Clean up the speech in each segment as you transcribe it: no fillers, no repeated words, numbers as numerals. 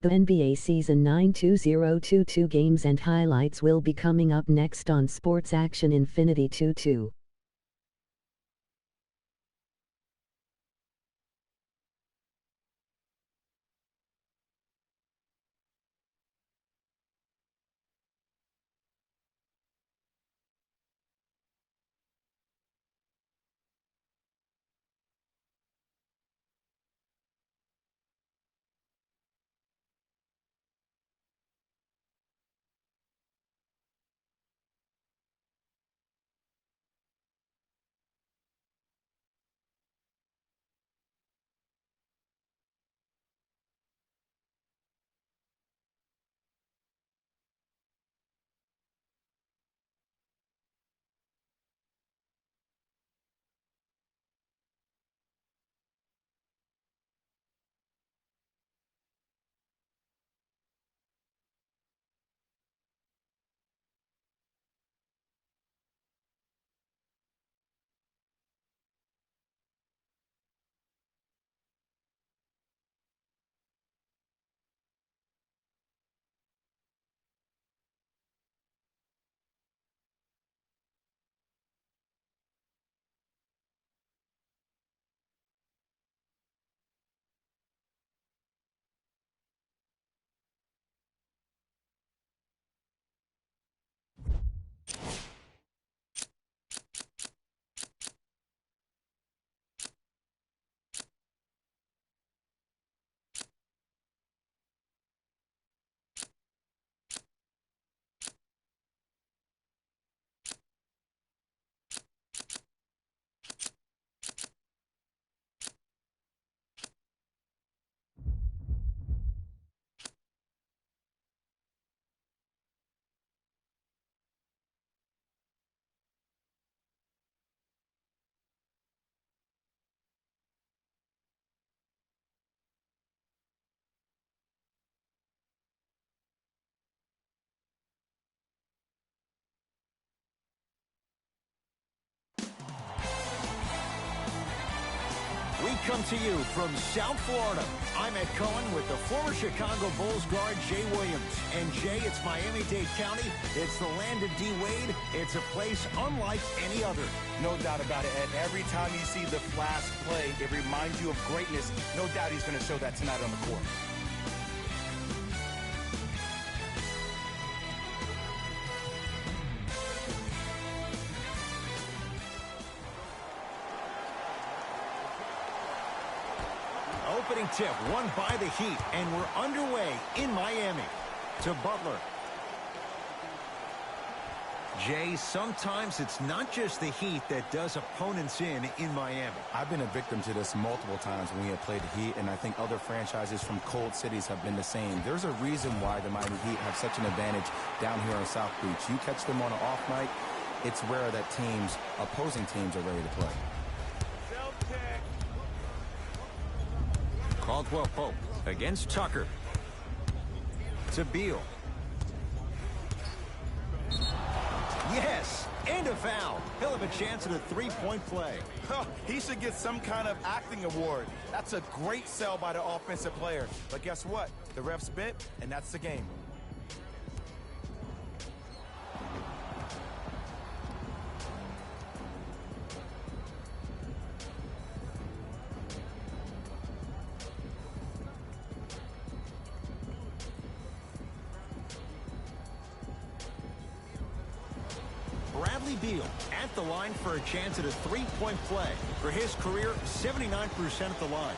The NBA Season 9 2022 games and highlights will be coming up next on Sports Action Infinity 22. We come to you from South Florida. I'm Ed Cohen with the former Chicago Bulls guard Jay Williams. And Jay, it's Miami-Dade County. It's the land of D-Wade. It's a place unlike any other. No doubt about it, Ed. Every time you see the Flash play, it reminds you of greatness. No doubt he's going to show that tonight on the court. Opening tip, won by the Heat, and we're underway in Miami. To Butler. Jay, sometimes it's not just the Heat that does opponents in Miami. I've been a victim to this multiple times when we have played the Heat, and I think other franchises from cold cities have been the same. There's a reason why the Miami Heat have such an advantage down here on South Beach. You catch them on an off night, it's rare that opposing teams are ready to play. Caldwell Pope against Tucker. To Beal. Yes, and a foul. He'll have a chance at a three-point play. He should get some kind of acting award. That's a great sell by the offensive player. But guess what? The refs bit, and that's the game. Bradley Beal at the line for a chance at a three-point play. For his career, 79% at the line.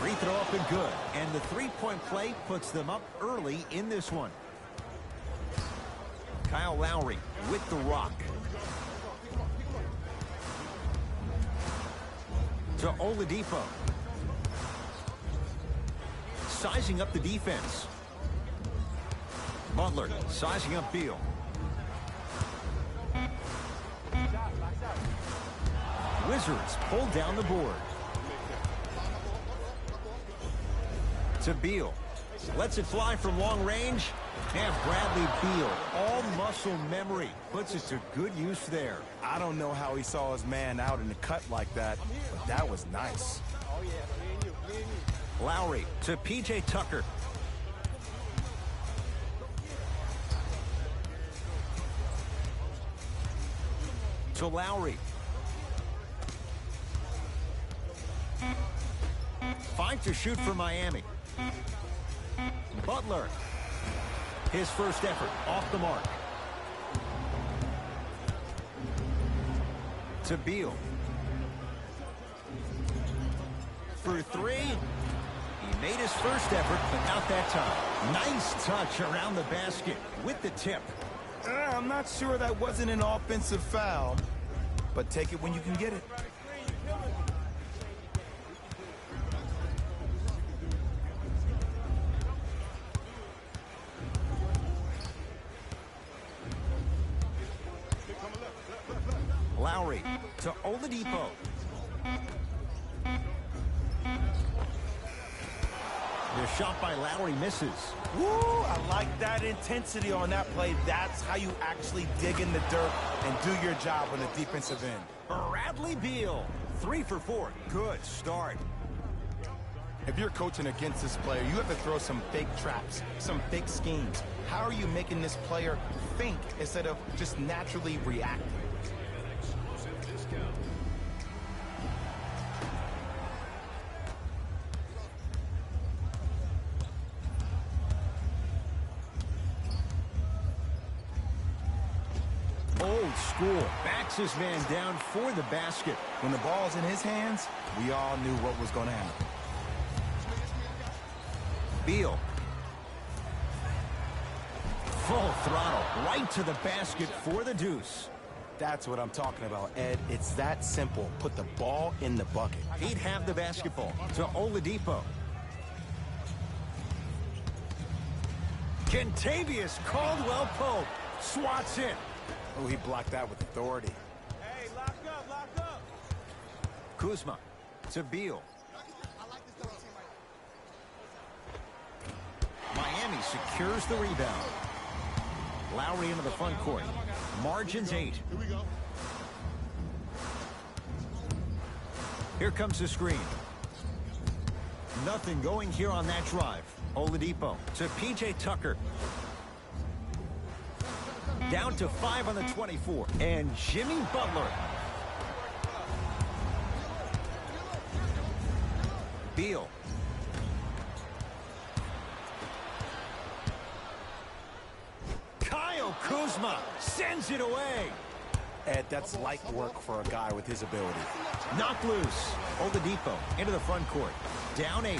Free throw up and good. And the three-point play puts them up early in this one. Kyle Lowry with the rock. To Oladipo. Sizing up the defense. Butler sizing up Beal. Wizards pull down the board. To Beal. Lets it fly from long range. And Bradley Beal, all muscle memory, puts it to good use there. I don't know how he saw his man out in the cut like that, but that was nice. Lowry to P.J. Tucker. to Lowry. 5 to shoot for Miami. Butler. His first effort off the mark. To Beal. For 3. He made his first effort, but not that time. Nice touch around the basket with the tip. I'm not sure that wasn't an offensive foul, but take it when you can get it. Lowry to Oladipo. The shot by Lowry misses. Woo! I like that intensity on that play. That's how you actually dig in the dirt and do your job on the defensive end. Bradley Beal, 3 for 4. Good start. If you're coaching against this player, you have to throw some fake traps, some fake schemes. How are you making this player think instead of just naturally react? Old school. Backs his man down for the basket. When the ball's in his hands, we all knew what was going to happen. Beal. Full throttle right to the basket for the deuce. That's what I'm talking about, Ed. It's that simple. Put the ball in the bucket. He'd have the basketball to Oladipo. Kentavious Caldwell-Pope swats in. Oh, he blocked that with authority. Hey, lock up. Kuzma to Beal. Miami secures the rebound. Lowry into the front court. Margins 8. Here we go. Here comes the screen. Nothing going here on that drive. Oladipo to P.J. Tucker. Down to 5 on the 24. And Jimmy Butler. Beal. Kyle Kuzma sends it away. Ed, that's light work for a guy with his ability. Knocked loose. Oladipo into the front court. Down 8.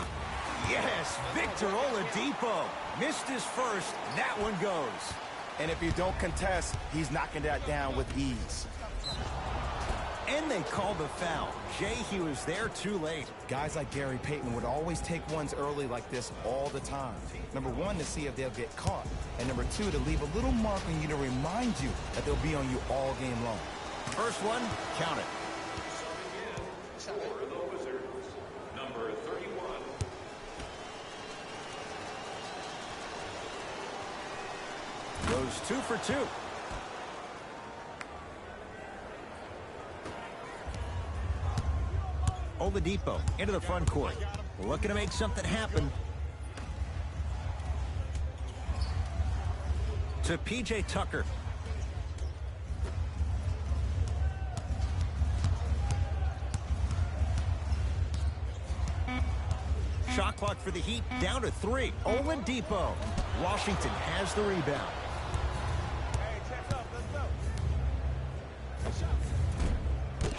Yes, Victor Oladipo. Missed his first. That one goes. And if you don't contest, he's knocking that down with ease. And they call the foul. Jay, he was there too late. Guys like Gary Payton would always take ones early like this all the time. Number 1, to see if they'll get caught. And number 2, to leave a little mark on you to remind you that they'll be on you all game long. First one, count it. For the Wizards, number 31. Goes 2 for 2. Oladipo into the front court. Looking to make something happen. To P.J. Tucker. Shot clock for the Heat down to 3. Oladipo. Washington has the rebound. Hey, check up. Let's go.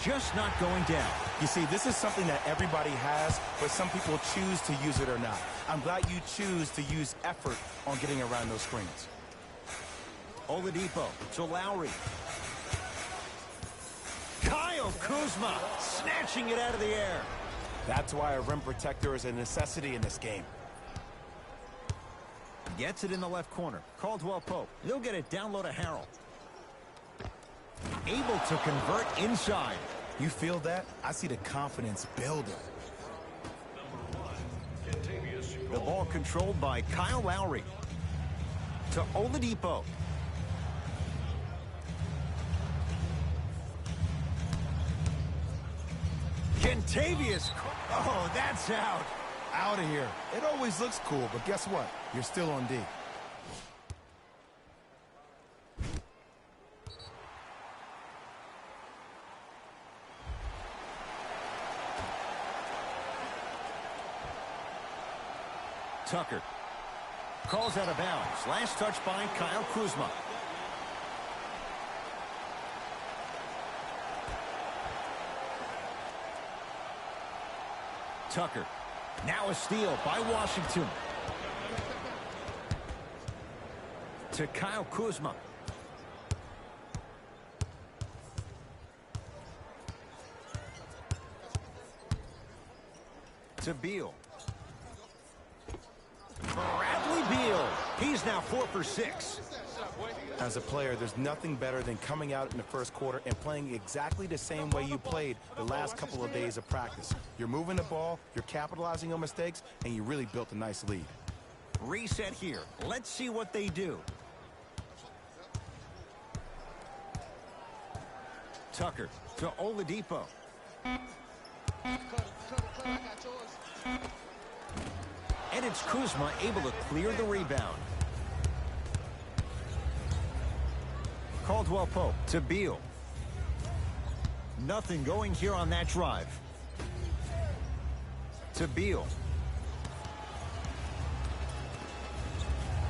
Just not going down. You see, this is something that everybody has, but some people choose to use it or not. I'm glad you choose to use effort on getting around those screens. Oladipo to Lowry. Kyle Kuzma snatching it out of the air. That's why a rim protector is a necessity in this game. Gets it in the left corner. Caldwell-Pope. They'll get it down low to Harrell. Able to convert inside. You feel that? I see the confidence building. The ball controlled by Kyle Lowry. To Oladipo. Kentavious. Oh, that's out. Out of here. It always looks cool, but guess what? You're still on D. Tucker calls out of bounds. Last touch by Kyle Kuzma. Tucker. Now a steal by Washington. To Kyle Kuzma. To Beal. Bradley Beal. He's now 4 for 6. As a player, there's nothing better than coming out in the first quarter and playing exactly the same way you played the last couple of days of practice. You're moving the ball, you're capitalizing on mistakes, and you really built a nice lead. Reset here. Let's see what they do. Tucker to Oladipo. And it's Kuzma able to clear the rebound. Caldwell Pope to Beal. Nothing going here on that drive. To Beal.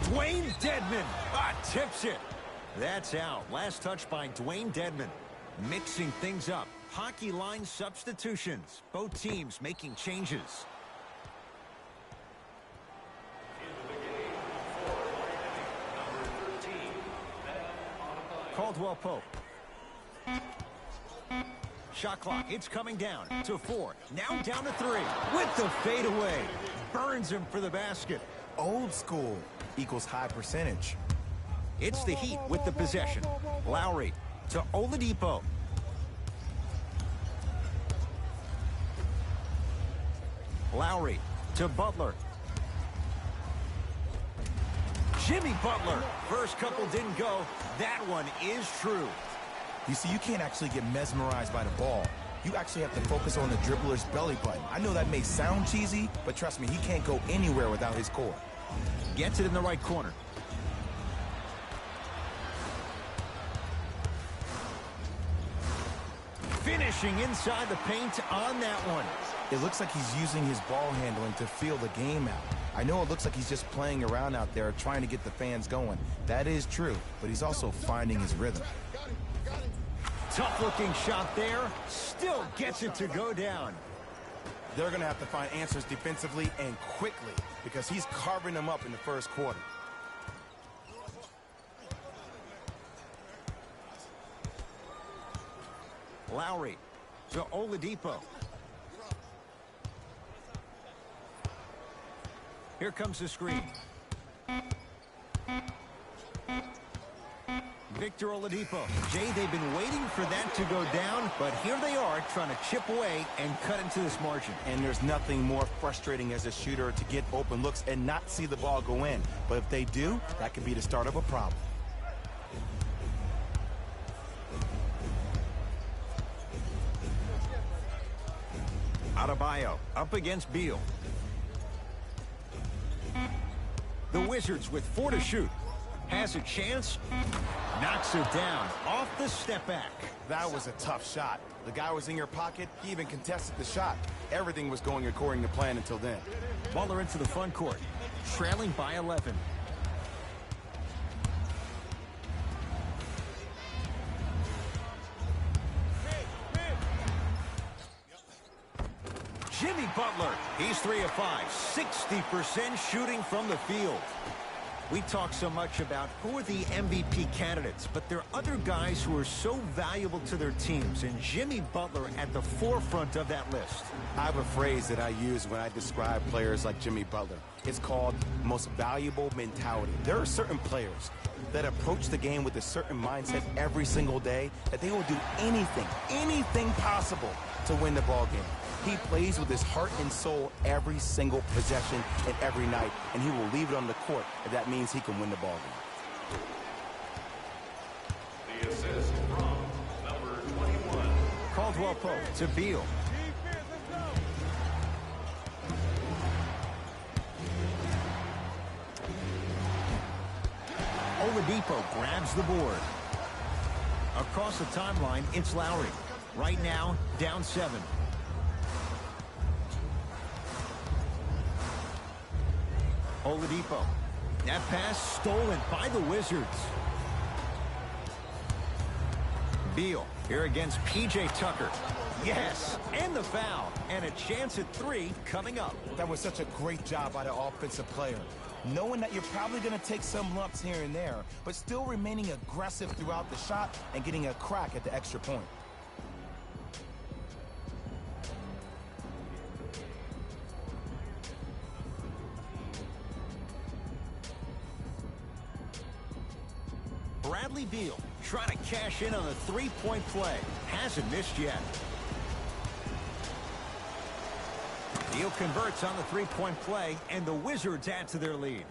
Dwayne Dedmon tips it. That's out. Last touch by Dwayne Dedmon. Mixing things up. Hockey line substitutions. Both teams making changes. Caldwell Pope. Shot clock. It's coming down to 4. Now down to 3. With the fadeaway. Burns him for the basket. Old school equals high percentage. It's the Heat with the possession. Lowry to Oladipo. Lowry to Butler. Jimmy Butler. First couple didn't go. That one is true. You see, you can't actually get mesmerized by the ball. You actually have to focus on the dribbler's belly button. I know that may sound cheesy, but trust me, he can't go anywhere without his core. Gets it in the right corner. Finishing inside the paint on that one. It looks like he's using his ball handling to feel the game out. I know it looks like he's just playing around out there trying to get the fans going. That is true, but he's also finding his rhythm. Tough-looking shot there. Still gets it to go down. They're going to have to find answers defensively and quickly because he's carving them up in the first quarter. Lowry to Oladipo. Here comes the screen. Victor Oladipo. Jay, they've been waiting for that to go down, but here they are trying to chip away and cut into this margin. And there's nothing more frustrating as a shooter to get open looks and not see the ball go in. But if they do, that could be the start of a problem. Adebayo up against Beal. The Wizards with 4 to shoot. Has a chance. Knocks it down off the step back. That was a tough shot. The guy was in your pocket. He even contested the shot. Everything was going according to plan until then. Butler into the front court. Trailing by 11. Jimmy Butler. He's 3 of 5. 60% shooting from the field. We talk so much about who are the MVP candidates, but there are other guys who are so valuable to their teams, and Jimmy Butler at the forefront of that list. I have a phrase that I use when I describe players like Jimmy Butler. It's called most valuable mentality. There are certain players that approach the game with a certain mindset every single day that they will do anything possible to win the ball game. He plays with his heart and soul every single possession and every night, and he will leave it on the court if that means he can win the ball game. The assist from number 21. Caldwell Pope to Beal. Oladipo grabs the board. Across the timeline, it's Lowry. Right now, down 7. Oladipo. That pass stolen by the Wizards. Beal here against P.J. Tucker. Yes, and the foul. And a chance at 3 coming up. That was such a great job by the offensive player. Knowing that you're probably going to take some lumps here and there, but still remaining aggressive throughout the shot and getting a crack at the extra point. Bradley Beal trying to cash in on a three-point play. Hasn't missed yet. Beal converts on the three-point play, and the Wizards add to their lead.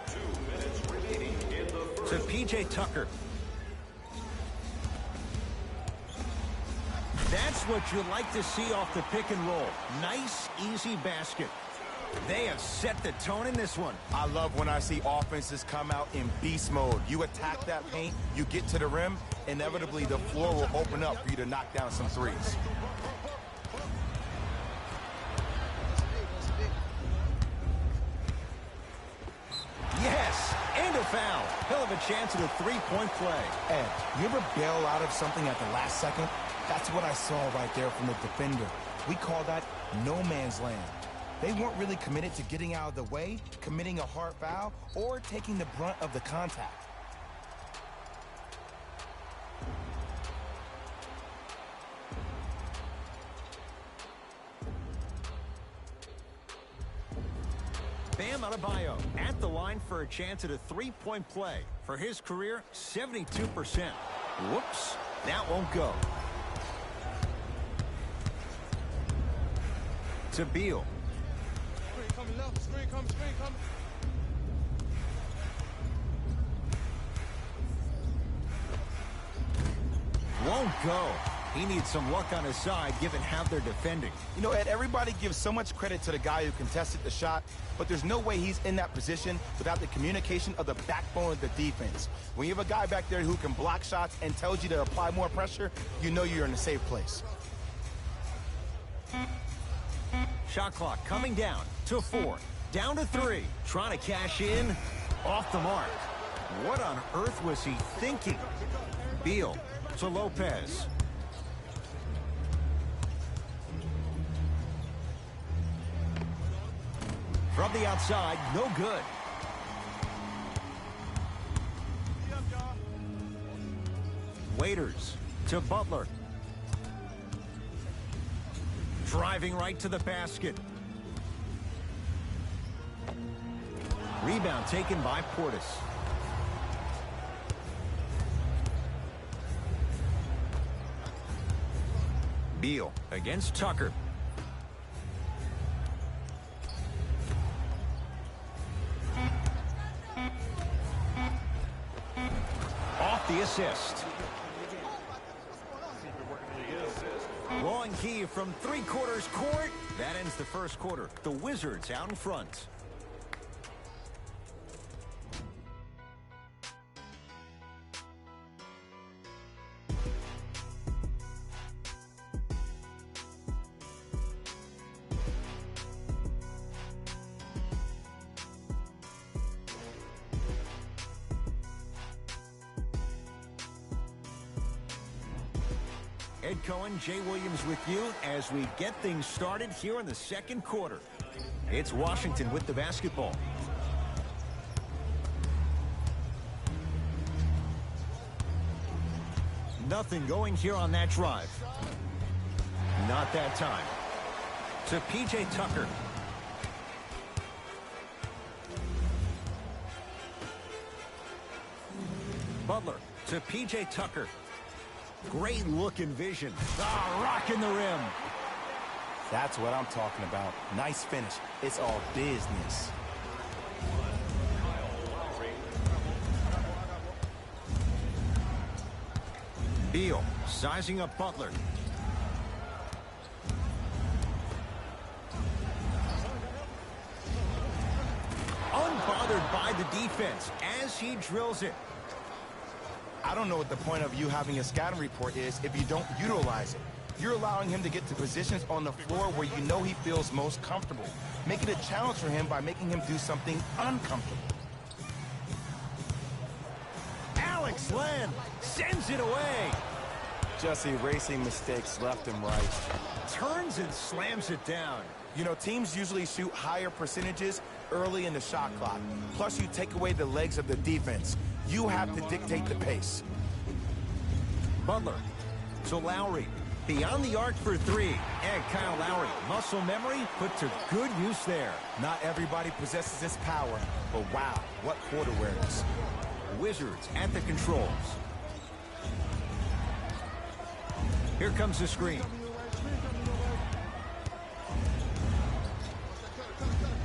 2 minutes remaining in the first. To P.J. Tucker. That's what you like to see off the pick and roll. Nice, easy basket. They have set the tone in this one. I love when I see offenses come out in beast mode. You attack that paint, you get to the rim, inevitably the floor will open up for you to knock down some threes. Yes, and a foul. He'll have a chance at a three-point play. Ed, you ever bail out of something at the last second? That's what I saw right there from the defender. We call that no man's land. They weren't really committed to getting out of the way, committing a hard foul, or taking the brunt of the contact. Bam Adebayo at the line for a chance at a three-point play. For his career, 72%. Whoops, that won't go. To Beal. Screen coming left. Screen coming. Won't go. He needs some luck on his side given how they're defending. You know, Ed, everybody gives so much credit to the guy who contested the shot, but there's no way he's in that position without the communication of the backbone of the defense. When you have a guy back there who can block shots and tells you to apply more pressure, you know you're in a safe place. Shot clock coming down to 4. Down to 3. Trying to cash in. Off the mark. What on earth was he thinking? Beal to Lopez. From the outside, no good. Waiters to Butler. Driving right to the basket. Rebound taken by Portis. Beal against Tucker. Off the assist. Long key from three-quarters court. That ends the first quarter. The Wizards out in front. Ed Cohen, Jay Williams with you as we get things started here in the second quarter. It's Washington with the basketball. Nothing going here on that drive. Not that time. To P.J. Tucker. Butler to P.J. Tucker. Great look and vision. Rocking the rim. That's what I'm talking about. Nice finish. It's all business. Beal sizing up Butler. Unbothered by the defense as he drills it. I don't know what the point of you having a scouting report is if you don't utilize it. You're allowing him to get to positions on the floor where you know he feels most comfortable. Make it a challenge for him by making him do something uncomfortable. Alex Len sends it away. Just erasing mistakes left and right. Turns and slams it down. You know, teams usually shoot higher percentages early in the shot clock. Plus, you take away the legs of the defense. You have to dictate the pace. Butler to Lowry. Beyond the arc for three. And Kyle Lowry, muscle memory put to good use there. Not everybody possesses this power, but wow, what court awareness. Wizards at the controls. Here comes the screen.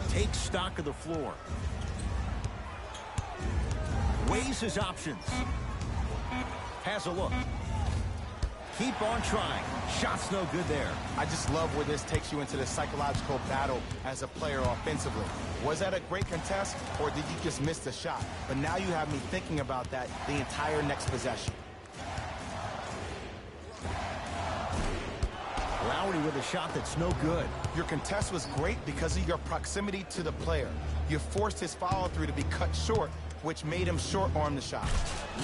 Takes stock of the floor. Weighs his options. Has a look. Keep on trying. Shot's no good there. I just love where this takes you into the psychological battle as a player offensively. Was that a great contest, or did you just miss the shot? But now you have me thinking about that the entire next possession. Lowry with a shot that's no good. Your contest was great because of your proximity to the player. You forced his follow-through to be cut short, which made him short-arm the shot.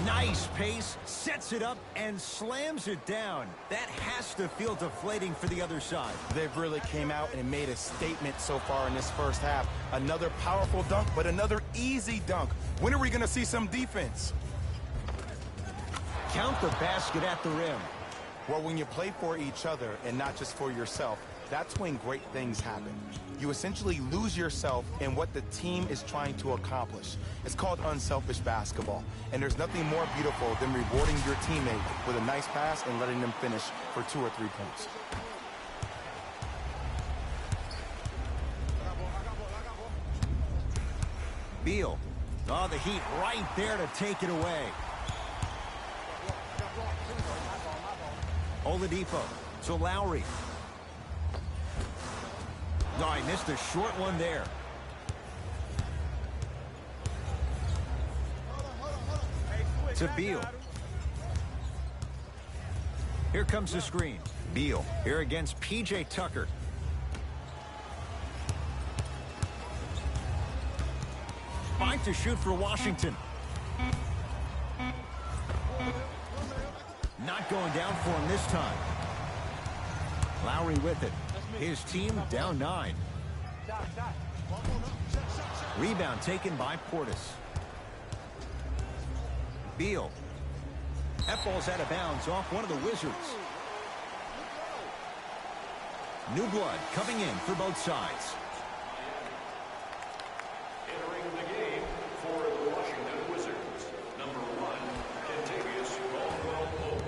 Nice pace, sets it up, and slams it down. That has to feel deflating for the other side. They've really came out and made a statement so far in this first half. Another powerful dunk, but another easy dunk. When are we going to see some defense? Count the basket at the rim. Well, when you play for each other and not just for yourself, that's when great things happen. You essentially lose yourself in what the team is trying to accomplish. It's called unselfish basketball. And there's nothing more beautiful than rewarding your teammate with a nice pass and letting them finish for 2 or 3 points. Beal. Oh, the Heat right there to take it away. Oladipo to Lowry. No, I missed a short one there. To Beal. Here comes the screen. Beal here against P.J. Tucker. Five to shoot for Washington. Not going down for him this time. Lowry with it. His team down 9. Rebound taken by Portis. Beal. That ball's out of bounds off one of the Wizards. New blood coming in for both sides. Entering the game for the Washington Wizards, number 1, Kentavious Caldwell-Pope.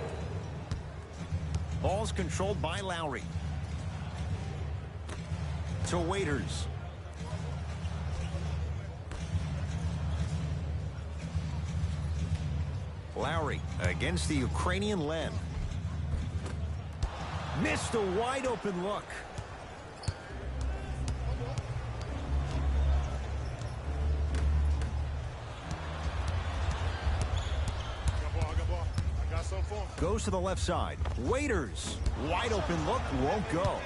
Ball's controlled by Lowry. To Waiters. Lowry against the Ukrainian Len. Missed a wide open look. Goes to the left side. Waiters. Wide open look, won't go.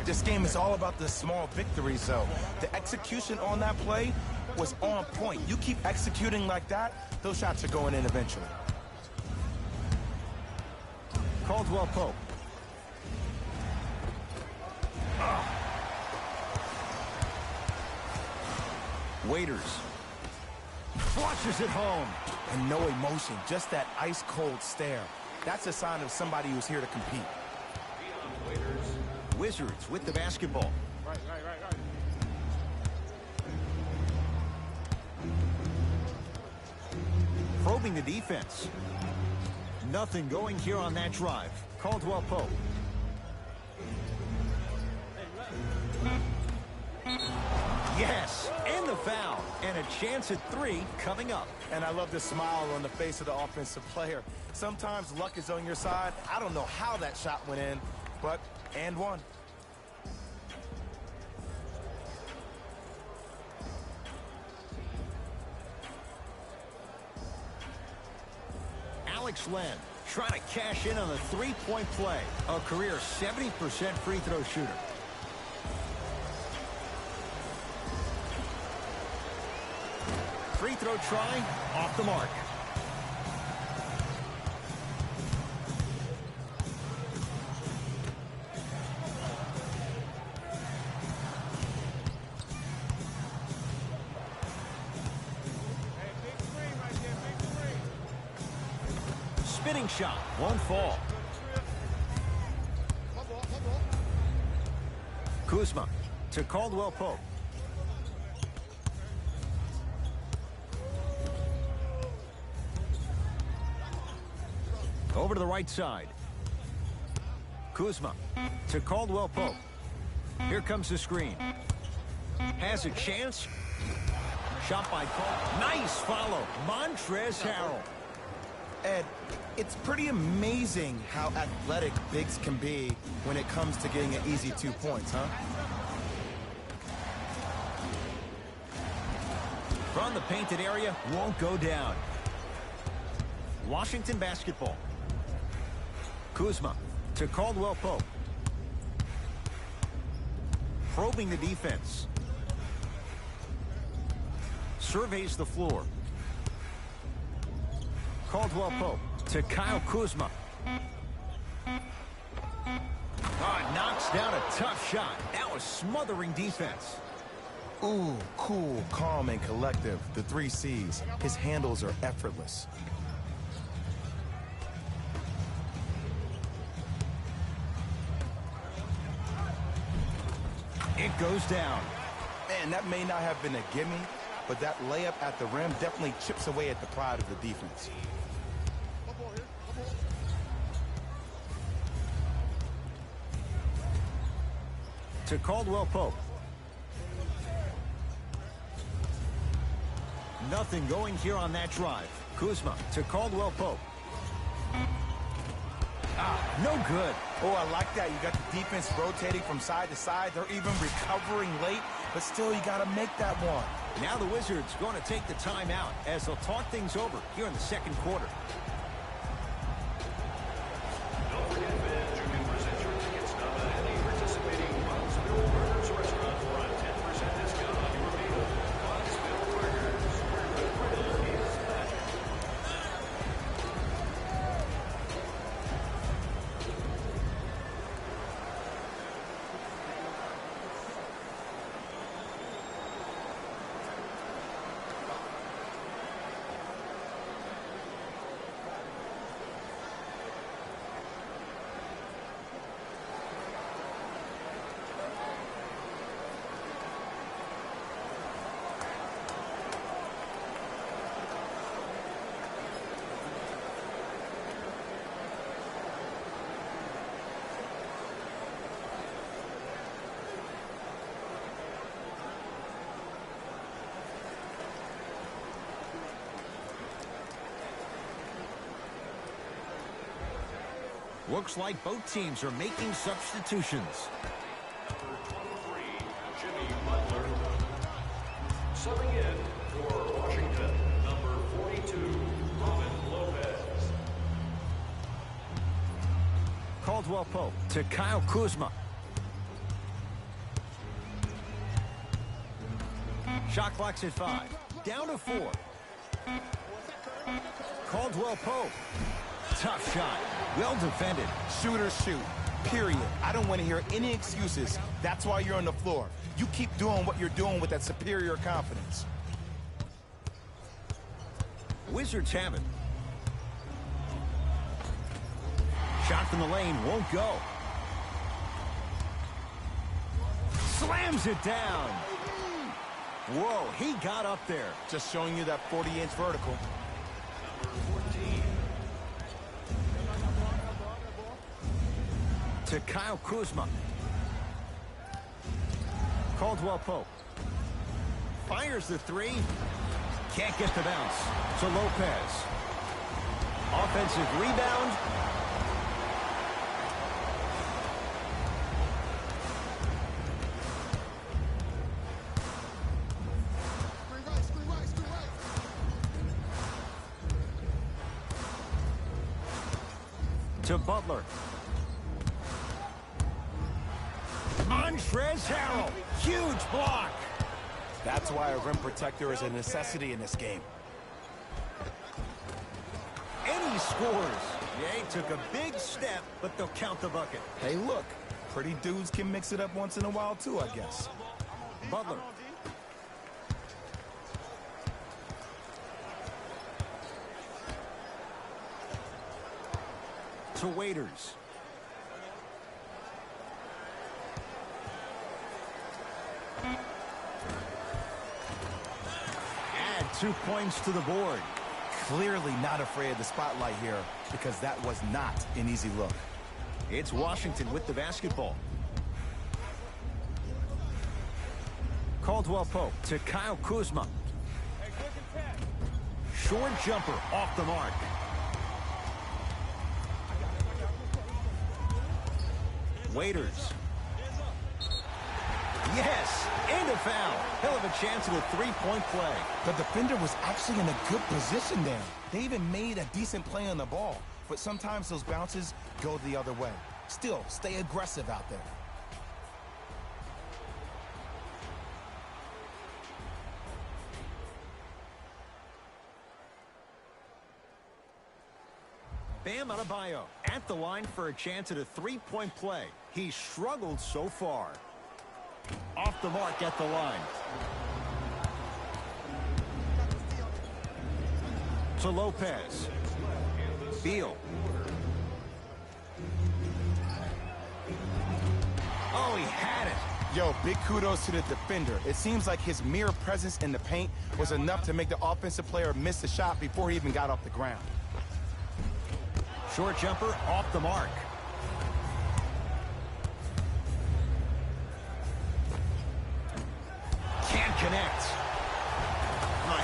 This game is all about the small victories, though. The execution on that play was on point. You keep executing like that, those shots are going in eventually. Caldwell-Pope. Waiters. Flushes it home. And no emotion, just that ice-cold stare. That's a sign of somebody who's here to compete. Wizards with the basketball. Right. Probing the defense. Nothing going here on that drive. Caldwell-Pope. Yes, and the foul. And a chance at 3 coming up. And I love the smile on the face of the offensive player. Sometimes luck is on your side. I don't know how that shot went in, but and one. Alex Len trying to cash in on the three-point play. A career 70% free throw shooter. Free throw try, off the mark. Spinning shot, won't fall. Kuzma to Caldwell Pope. Over to the right side. Kuzma to Caldwell Pope. Here comes the screen. Has a chance. Shot by Cole. Nice follow. Montrezl Harrell. Ed, it's pretty amazing how athletic bigs can be when it comes to getting an easy 2 points, huh? From the painted area, won't go down. Washington basketball. Kuzma to Caldwell Pope. Probing the defense. Surveys the floor. Caldwell Pope to Kyle Kuzma. Knocks down a tough shot. That was smothering defense. Ooh, cool, calm, and collective. The 3 C's. His handles are effortless. It goes down. Man, that may not have been a gimme, but that layup at the rim definitely chips away at the pride of the defense. To Caldwell Pope. Nothing going here on that drive. Kuzma to Caldwell Pope. No good. Oh, I like that. You got the defense rotating from side to side. They're even recovering late, but still you got to make that one. Now the Wizards going to take the timeout as they'll talk things over here in the second quarter. Don't forget, fans, you can present your tickets now at any participating Pottsville Burgers restaurant for a 10% discount on your meal. Pottsville Burgers, where the grill is magic. Looks like both teams are making substitutions. Number 23, Jimmy Butler. Subbing in for Washington, number 42, Robin Lopez. Caldwell Pope to Kyle Kuzma. Shot clock's at 5. Down to 4. Caldwell Pope. Tough shot. Well defended. Shooters shoot, period. I don't want to hear any excuses. That's why you're on the floor. You keep doing what you're doing with that superior confidence. Wizards have it. Shot from the lane won't go. Slams it down. Whoa, he got up there. Just showing you that 40-inch vertical. To Kyle Kuzma. Caldwell Pope. Fires the 3. Can't get the bounce. To Lopez. Offensive rebound. To Butler. Montrezl Harrell. Huge block. That's why a rim protector is a necessity in this game. And he scores. Yeah, he took a big step, but they'll count the bucket. Hey, look, pretty dudes can mix it up once in a while too, I guess. Butler. To Waiters. Add 2 points to the board. Clearly not afraid of the spotlight here because that was not an easy look. It's Washington with the basketball. Caldwell Pope to Kyle Kuzma. Short jumper off the mark. Waiters. Yes, and a foul. Hell of a chance at a three-point play. The defender was actually in a good position there. They even made a decent play on the ball, but sometimes those bounces go the other way. Still, stay aggressive out there. Bam Adebayo at the line for a chance at a three-point play. He struggled so far. Off the mark at the line. To Lopez. Beal. Oh, he had it. Yo, big kudos to the defender. It seems like his mere presence in the paint was enough to make the offensive player miss the shot before he even got off the ground. Short jumper off the mark. Can't connect.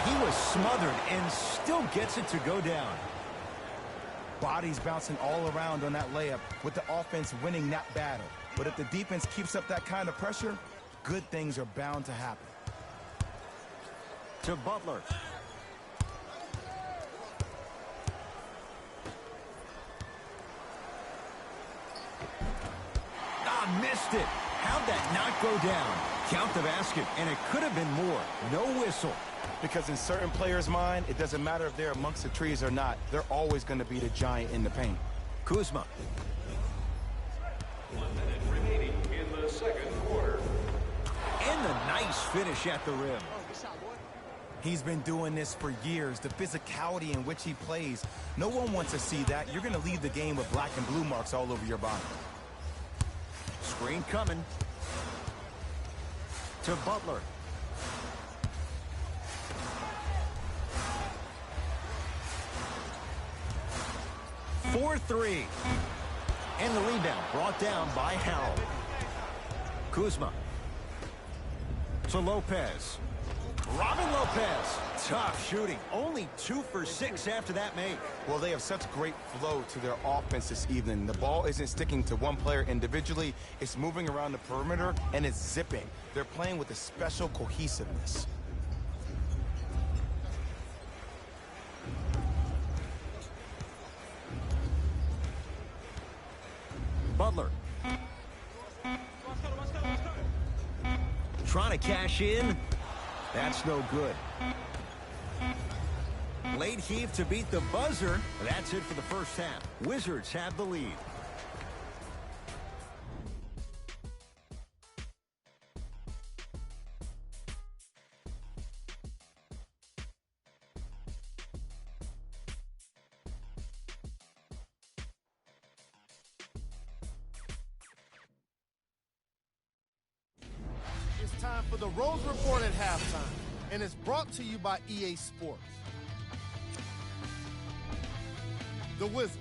He was smothered and still gets it to go down. Bodies bouncing all around on that layup with the offense winning that battle. But if the defense keeps up that kind of pressure, good things are bound to happen. To Butler. Missed it. How'd that not go down? Count the basket, and it could have been more. No whistle. Because in certain players' mind, it doesn't matter if they're amongst the trees or not. They're always going to be the giant in the paint. Kuzma. 1 minute remaining in the second quarter. And the nice finish at the rim. He's been doing this for years. The physicality in which he plays. No one wants to see that. You're going to leave the game with black and blue marks all over your body. Screen coming. To Butler. For three. And the rebound brought down by Harrell. Kuzma. To Lopez. Robin Lopez. Tough shooting. Only 2 for 6 after that make. Well, they have such great flow to their offense this evening. The ball isn't sticking to one player individually. It's moving around the perimeter, and it's zipping. They're playing with a special cohesiveness. Butler. Trying to cash in. That's no good. Late heave to beat the buzzer. That's it for the first half. Wizards have the lead. It's time for the Rose Report at halftime, and it's brought to you by EA Sports. The Wizards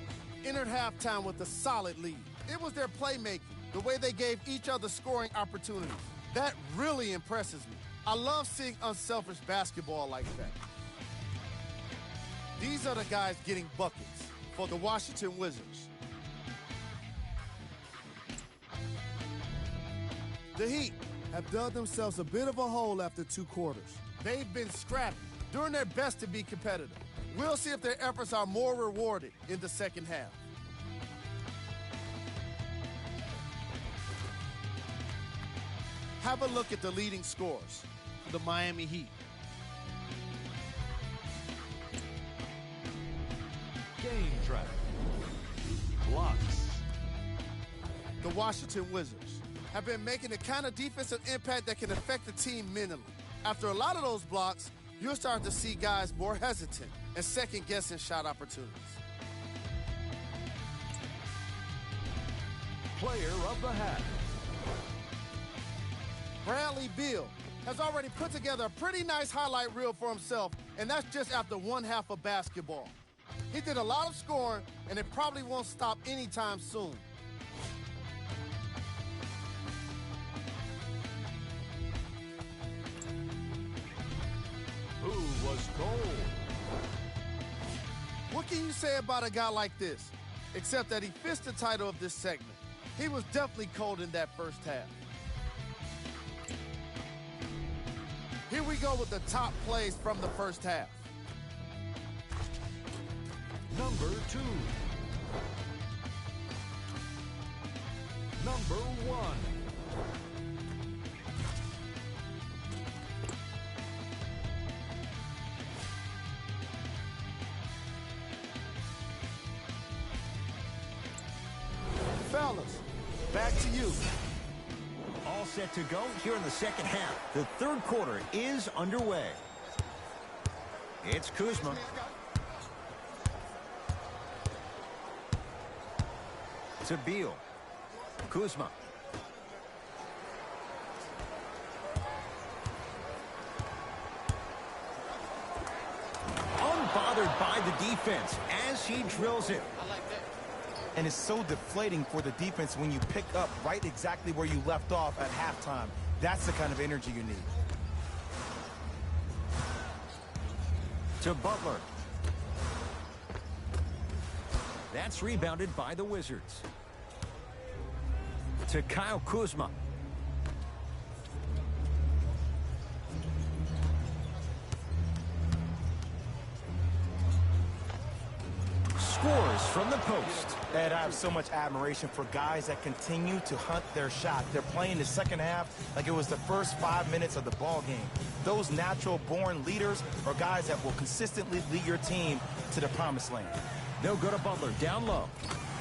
entered halftime with a solid lead. It was their playmaking, the way they gave each other scoring opportunities. That really impresses me. I love seeing unselfish basketball like that. These are the guys getting buckets for the Washington Wizards. The Heat have dug themselves a bit of a hole after 2 quarters. They've been scrappy, doing their best to be competitive. We'll see if their efforts are more rewarded in the second half. Have a look at the leading scores for the Miami Heat. Game track. Blocks. The Washington Wizards have been making the kind of defensive impact that can affect the team mentally. After a lot of those blocks, you'll start to see guys more hesitant and second-guessing shot opportunities. Player of the half. Bradley Beal has already put together a pretty nice highlight reel for himself, and that's just after one half of basketball. He did a lot of scoring, and it probably won't stop anytime soon. Who was cold? What can you say about a guy like this? Except that he fits the title of this segment. He was definitely cold in that first half. Here we go with the top plays from the first half. Number 2. Number 1. Fellas, back to you. All set to go here in the second half. The third quarter is underway. It's Kuzma. To Beal. Kuzma. Unbothered by the defense as he drills it. And it's so deflating for the defense when you pick up right exactly where you left off at halftime. That's the kind of energy you need. To Butler. That's rebounded by the Wizards. To Kyle Kuzma. Scores from the post. And I have so much admiration for guys that continue to hunt their shot. They're playing the second half like it was the first 5 minutes of the ball game. Those natural-born leaders are guys that will consistently lead your team to the promised land. They'll go to Butler down low.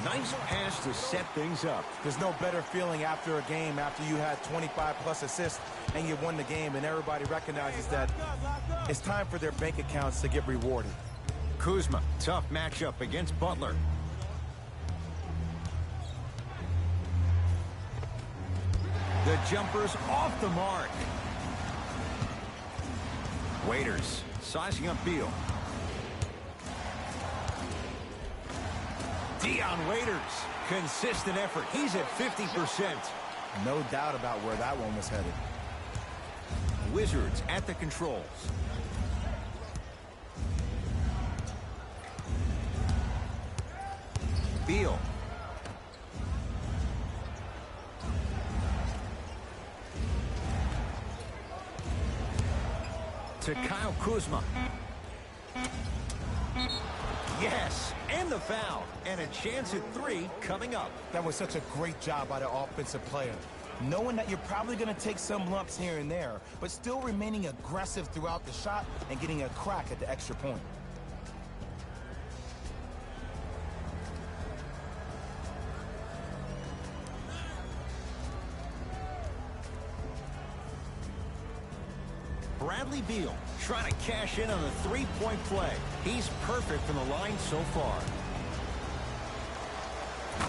Nice pass to set things up. There's no better feeling after a game after you had 25-plus assists and you won the game and everybody recognizes that it's time for their bank accounts to get rewarded. Kuzma, tough matchup against Butler. The jumper's off the mark. Waiters sizing up Beal. Dion Waiters, consistent effort. He's at 50%. No doubt about where that one was headed. Wizards at the controls. Beal. To Kyle Kuzma. Yes, and the foul. And a chance at 3 coming up. That was such a great job by the offensive player. Knowing that you're probably going to take some lumps here and there, but still remaining aggressive throughout the shot and getting a crack at the extra point. Bradley Beal trying to cash in on the three-point play. He's perfect from the line so far.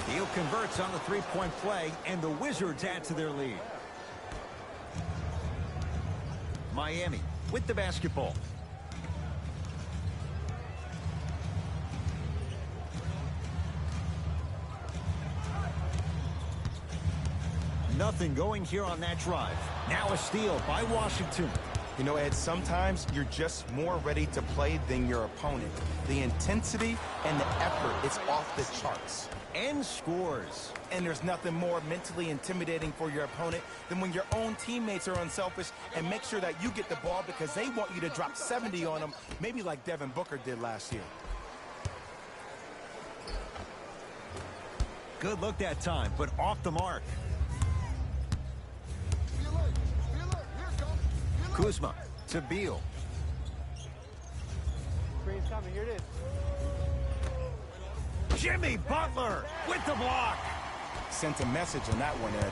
Beal converts on the three-point play, and the Wizards add to their lead. Miami with the basketball. Nothing going here on that drive. Now a steal by Washington. You know, Ed, sometimes you're just more ready to play than your opponent. The intensity and the effort is off the charts. And scores. And there's nothing more mentally intimidating for your opponent than when your own teammates are unselfish and make sure that you get the ball because they want you to drop 70 on them, maybe like Devin Booker did last year. Good look that time, but off the mark. Kuzma to Beal. Screen's coming. Here it is. Jimmy Butler with the block. Sent a message on that one, Ed.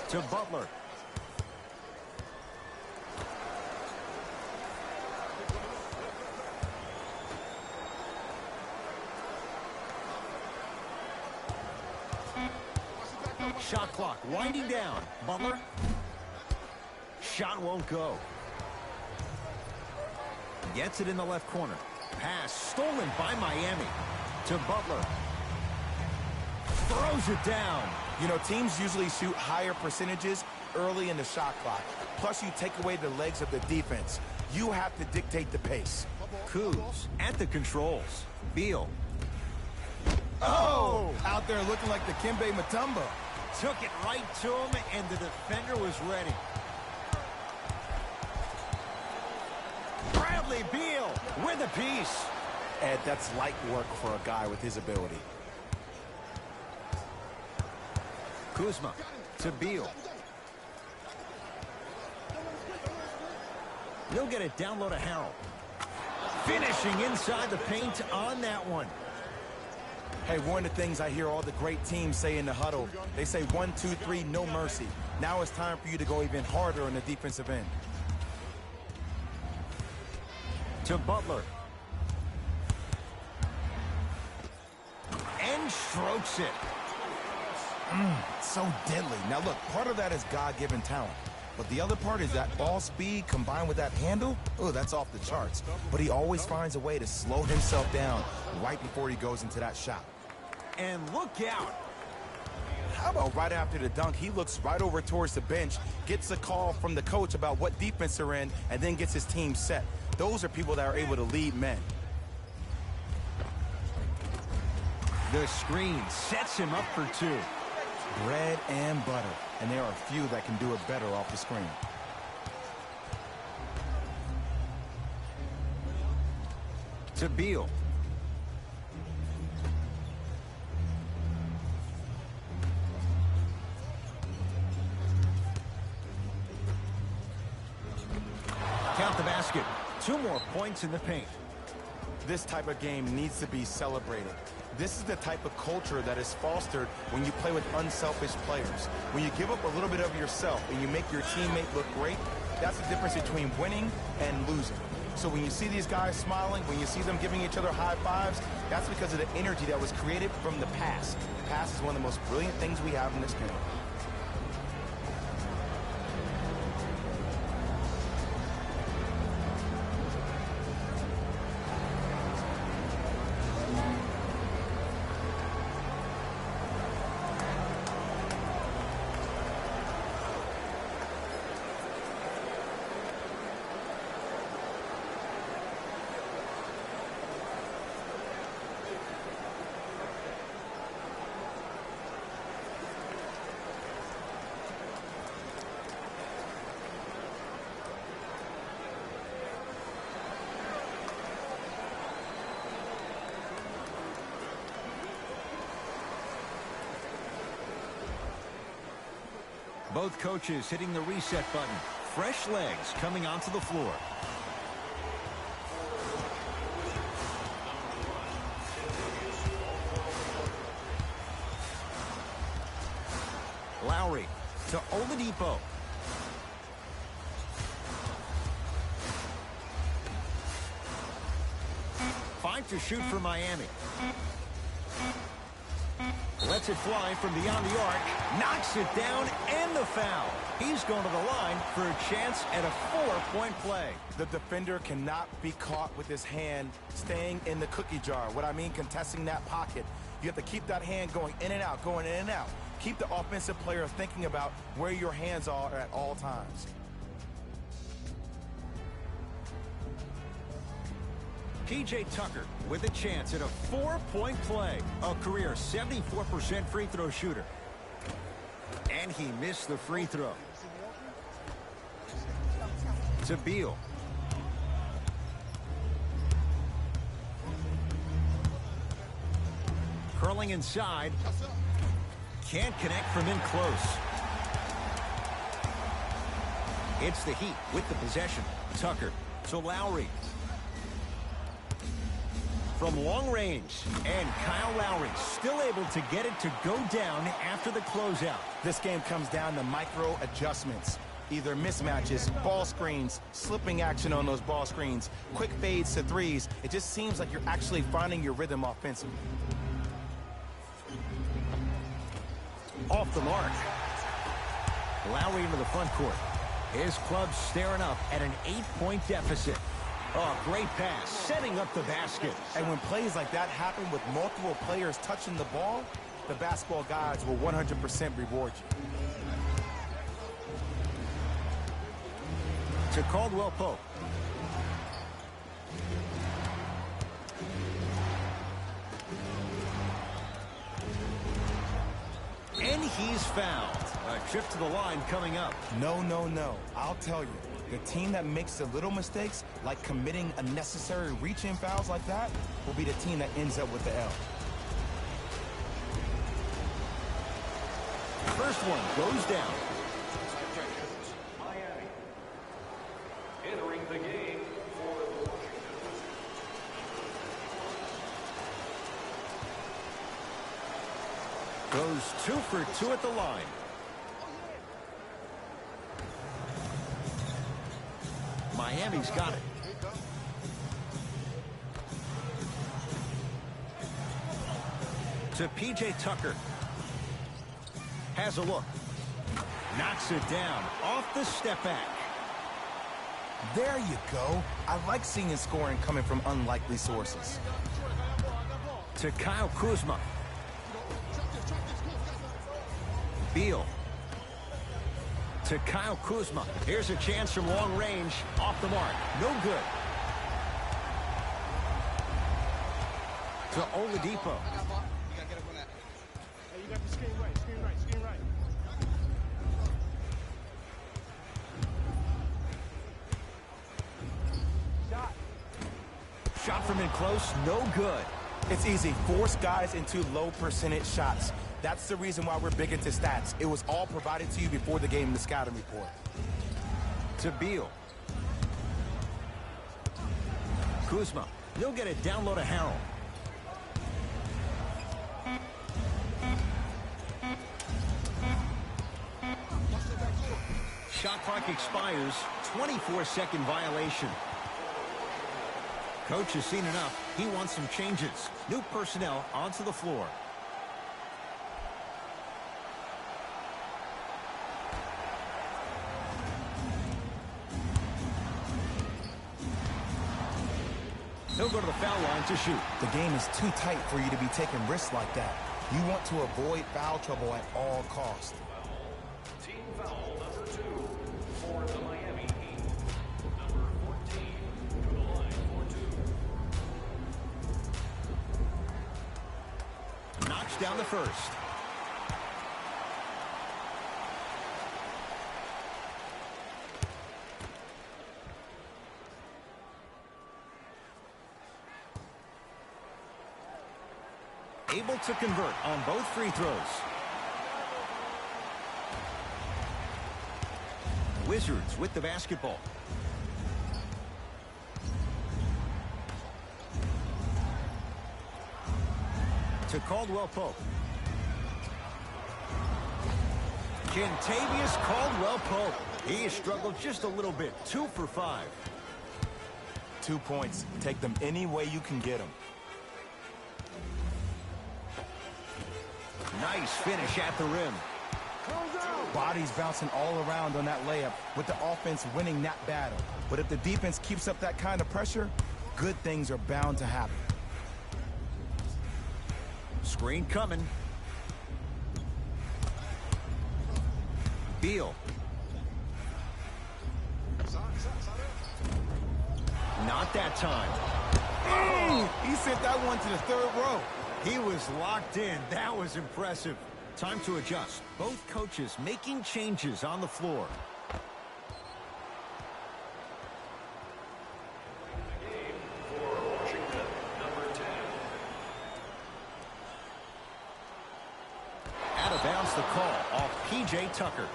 To Butler. Shot clock winding down. Butler. Shot won't go. Gets it in the left corner. Pass stolen by Miami. To Butler. Throws it down. You know, teams usually shoot higher percentages early in the shot clock. Plus, you take away the legs of the defense. You have to dictate the pace. Kuz at the controls. Beal. Oh! Out there looking like the Kimbe Mutombo. Took it right to him, and the defender was ready. Bradley Beal with a piece. Ed, that's light work for a guy with his ability. Kuzma to Beal. He'll get it down low to Harrell. Finishing inside the paint on that one. Hey, one of the things I hear all the great teams say in the huddle, they say 1, 2, 3, no mercy. Now it's time for you to go even harder on the defensive end. To Butler. And strokes it. So deadly. Now look, part of that is God-given talent. But the other part is that ball speed combined with that handle, oh, that's off the charts. But he always finds a way to slow himself down right before he goes into that shot. And look out. How about right after the dunk, he looks right over towards the bench, gets a call from the coach about what defense they're in, and then gets his team set. Those are people that are able to lead men. The screen sets him up for two. Bread and butter. And there are a few that can do it better off the screen. To Beal. Count the basket. 2 more points in the paint. This type of game needs to be celebrated. This is the type of culture that is fostered when you play with unselfish players. When you give up a little bit of yourself and you make your teammate look great, that's the difference between winning and losing. So when you see these guys smiling, when you see them giving each other high fives, that's because of the energy that was created from the pass. The pass is one of the most brilliant things we have in this game. Both coaches hitting the reset button. Fresh legs coming onto the floor. Lowry to Oladipo. Five to shoot for Miami. Lets it fly from beyond the arc. Knocks it down and the foul. He's going to the line for a chance at a 4-point play. The defender cannot be caught with his hand staying in the cookie jar. What I mean, contesting that pocket. You have to keep that hand going in and out, going in and out. Keep the offensive player thinking about where your hands are at all times. P.J. Tucker with a chance at a 4-point play. A career 74% free throw shooter. And he missed the free throw. To Beal. Curling inside. Can't connect from in close. It's the Heat with the possession. Tucker to Lowry. From long range, and Kyle Lowry still able to get it to go down after the closeout. This game comes down to micro adjustments. Either mismatches, ball screens, slipping action on those ball screens, quick fades to threes. It just seems like you're actually finding your rhythm offensively. Off the mark. Lowry into the front court. His club staring up at an 8-point deficit. Oh, great pass, setting up the basket. And when plays like that happen with multiple players touching the ball, the basketball gods will 100% reward you. To Caldwell Pope. And he's fouled. A trip to the line coming up. No, no, no. I'll tell you. The team that makes the little mistakes, like committing unnecessary reach-in fouls like that, will be the team that ends up with the L. First one goes down. Miami. Entering the game for the Washington Wizards. Goes 2 for 2 at the line. Miami's got it. To P.J. Tucker. Has a look. Knocks it down off the step back. There you go. I like seeing scoring coming from unlikely sources. To Kyle Kuzma. Beal. To Kyle Kuzma. Here's a chance from long range. Off the mark. No good. To Oladipo. You gotta get up on that. Hey, you got the screen right, screen right, screen right. Shot. Shot from in close. No good. It's easy. Force guys into low percentage shots. That's the reason why we're big into stats. It was all provided to you before the game in the scouting report. To Beal. Kuzma. He'll get it down low to Harrell. Shot clock expires. 24-second violation. Coach has seen enough. He wants some changes. New personnel onto the floor. He'll go to the foul line to shoot. The game is too tight for you to be taking risks like that. You want to avoid foul trouble at all costs. Team foul number 2 for the Miami Heat. Number 14 to the line for 2. Knocks down the first. Able to convert on both free throws. Wizards with the basketball. To Caldwell Pope. Kentavious Caldwell Pope. He has struggled just a little bit. 2 for 5. 2 points. Take them any way you can get them. Nice finish at the rim. Bodies bouncing all around on that layup with the offense winning that battle. But if the defense keeps up that kind of pressure, good things are bound to happen. Screen coming. Beal. Not that time. He sent that one to the third row. He was locked in. That was impressive. Time to adjust. Both coaches making changes on the floor. Game for Washington, number 10. Out of bounds the call off P.J. Tucker.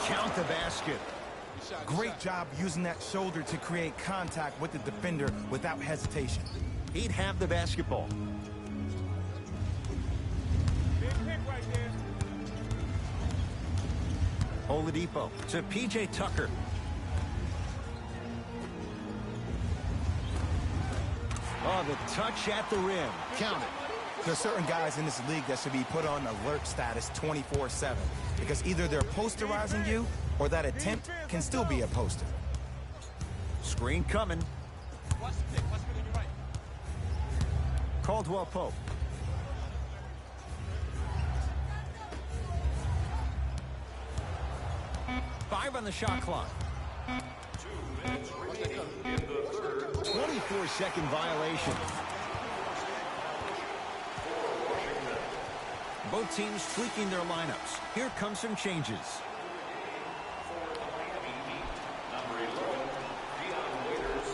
count the basket. Great job using that shoulder to create contact with the defender without hesitation. He'd have the basketball. Big pick right there. Oladipo to P.J. Tucker. Oh, the touch at the rim. Count it. There's certain guys in this league that should be put on alert status 24/7 because either they're posterizing you or that attempt can still be a poster. Screen coming. Watch the pick. Watch the pick. You're right. Caldwell Pope. Five on the shot clock. 2 minutes remaining in the third. 24-second violation. Both teams tweaking their lineups. Here come some changes. For the Miami Heat, number 11, Dion Waiters.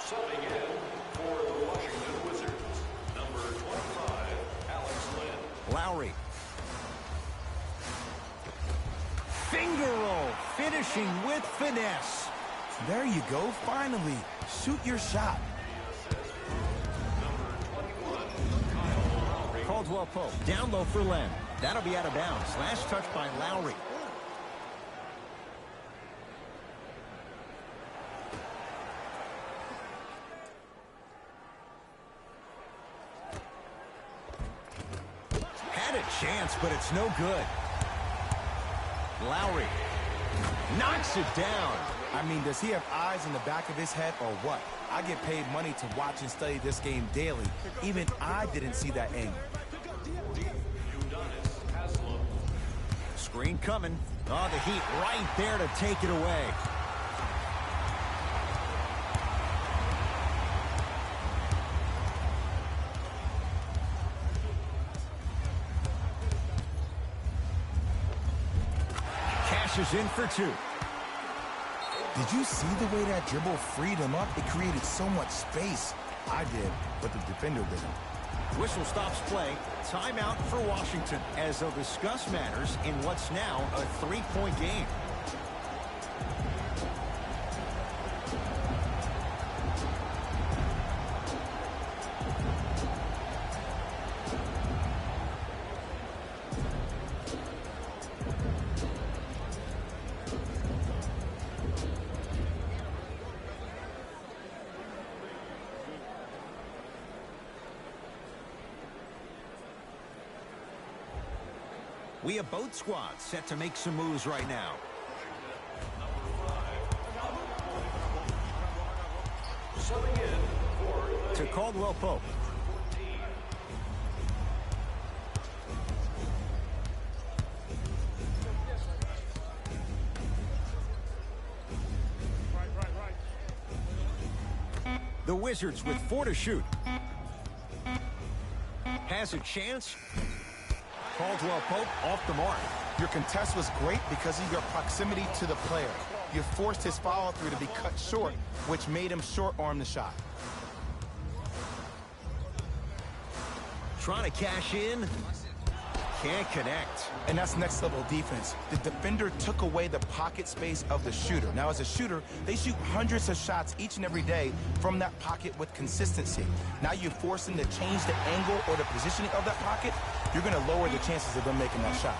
Subbing in for the Washington Wizards, number 25, Alex Len. Lowry. Finger roll. Finishing with finesse. There you go, finally. Shoot your shot. Caldwell Pope down low for Len. That'll be out of bounds. Last touch by Lowry. Had a chance, but it's no good. Lowry knocks it down. I mean, does he have eyes in the back of his head or what? I get paid money to watch and study this game daily. Even I didn't see that angle. Screen coming. Oh, the Heat right there to take it away. Cashes in for two. Did you see the way that dribble freed him up? It created so much space. I did, but the defender didn't. Whistle stops play. Timeout for Washington as they'll discuss matters in what's now a three-point game. We have both squads set to make some moves right now. Subbing in for To Caldwell Pope. The Wizards with 4 to shoot. Has a chance. Caldwell Pope off the mark. Your contest was great because of your proximity to the player. You forced his follow-through to be cut short, which made him short-arm the shot. Trying to cash in. Can't connect. And that's next-level defense. The defender took away the pocket space of the shooter. Now, as a shooter, they shoot hundreds of shots each and every day from that pocket with consistency. Now you force them to change the angle or the positioning of that pocket, you're going to lower the chances of them making that shot.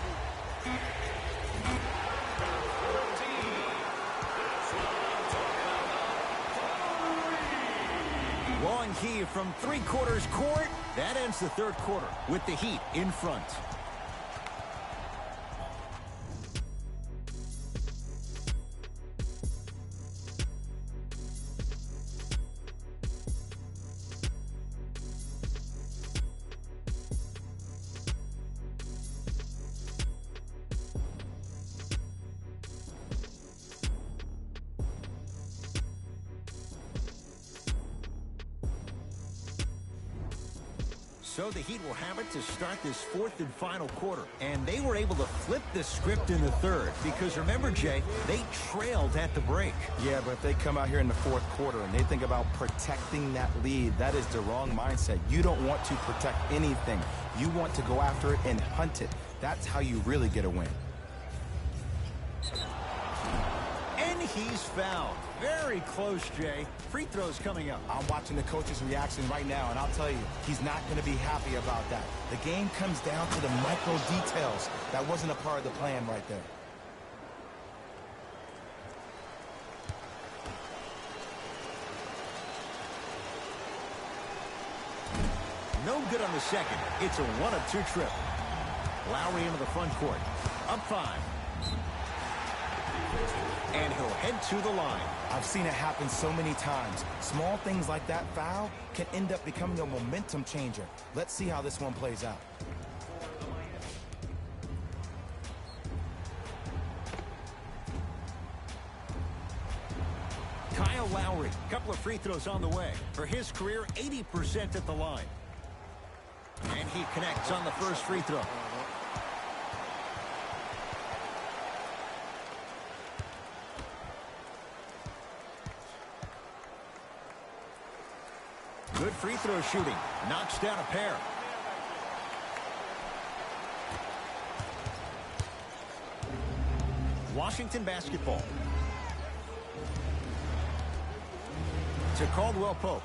Long key from three-quarters court. That ends the third quarter with the Heat in front. So the Heat will have it to start this fourth and final quarter. And they were able to flip the script in the third because, remember, Jay, they trailed at the break. Yeah, but if they come out here in the fourth quarter and they think about protecting that lead, that is the wrong mindset. You don't want to protect anything. You want to go after it and hunt it. That's how you really get a win. he's fouled. Very close, Jay. Free throws coming up. I'm watching the coach's reaction right now, and I'll tell you, he's not going to be happy about that. The game comes down to the micro details. That wasn't a part of the plan right there. No good on the second. It's a 1-of-2 trip. Lowry into the front court. Up 5. And he'll head to the line. I've seen it happen so many times. Small things like that foul can end up becoming a momentum changer. Let's see how this one plays out. Kyle Lowry, couple of free throws on the way. For his career, 80% at the line. And he connects on the first free throw. Good free throw shooting. Knocks down a pair. Washington basketball. To Caldwell Pope.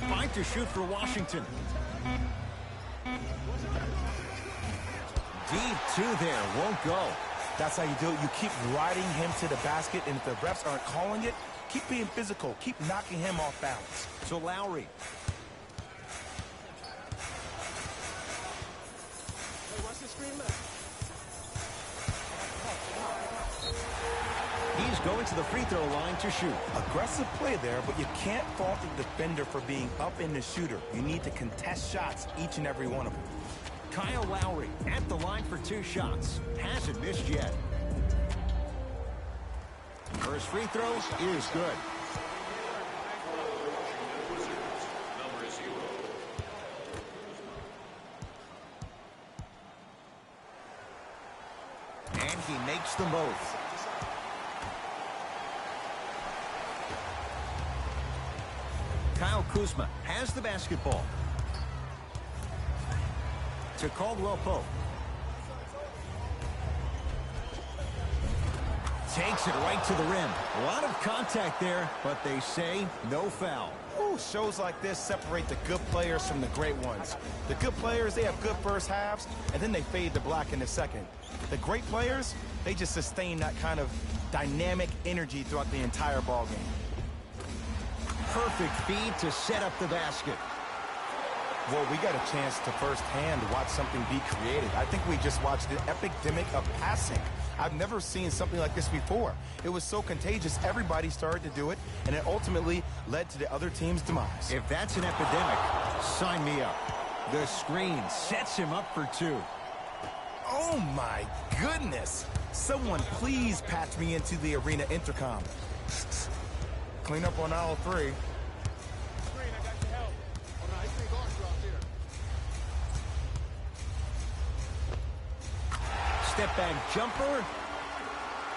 Five to shoot for Washington. Deep two there, won't go. That's how you do it. You keep riding him to the basket, and if the refs aren't calling it, keep being physical. Keep knocking him off balance. So Lowry. Hey, watch the screen left. He's going to the free throw line to shoot. Aggressive play there, but you can't fault the defender for being up in the shooter. You need to contest shots, each and every one of them. Kyle Lowry at the line for 2 shots. Hasn't missed yet. First free throw is good. And he makes them both. Kyle Kuzma has the basketball. To Caldwell Pope. Takes it right to the rim. A lot of contact there, but they say no foul. Ooh, shows like this separate the good players from the great ones. The good players, they have good first halves, and then they fade to black in the second. The great players, they just sustain that kind of dynamic energy throughout the entire ball game. Perfect feed to set up the basket. Well, we got a chance to firsthand watch something be created. I think we just watched an epidemic of passing. I've never seen something like this before. It was so contagious, everybody started to do it, and it ultimately led to the other team's demise. If that's an epidemic, sign me up. The screen sets him up for 2. Oh my goodness! Someone please patch me into the arena intercom. Clean up on aisle 3. Screen, I got your help. Oh, no, I think guards are out there. Step back jumper.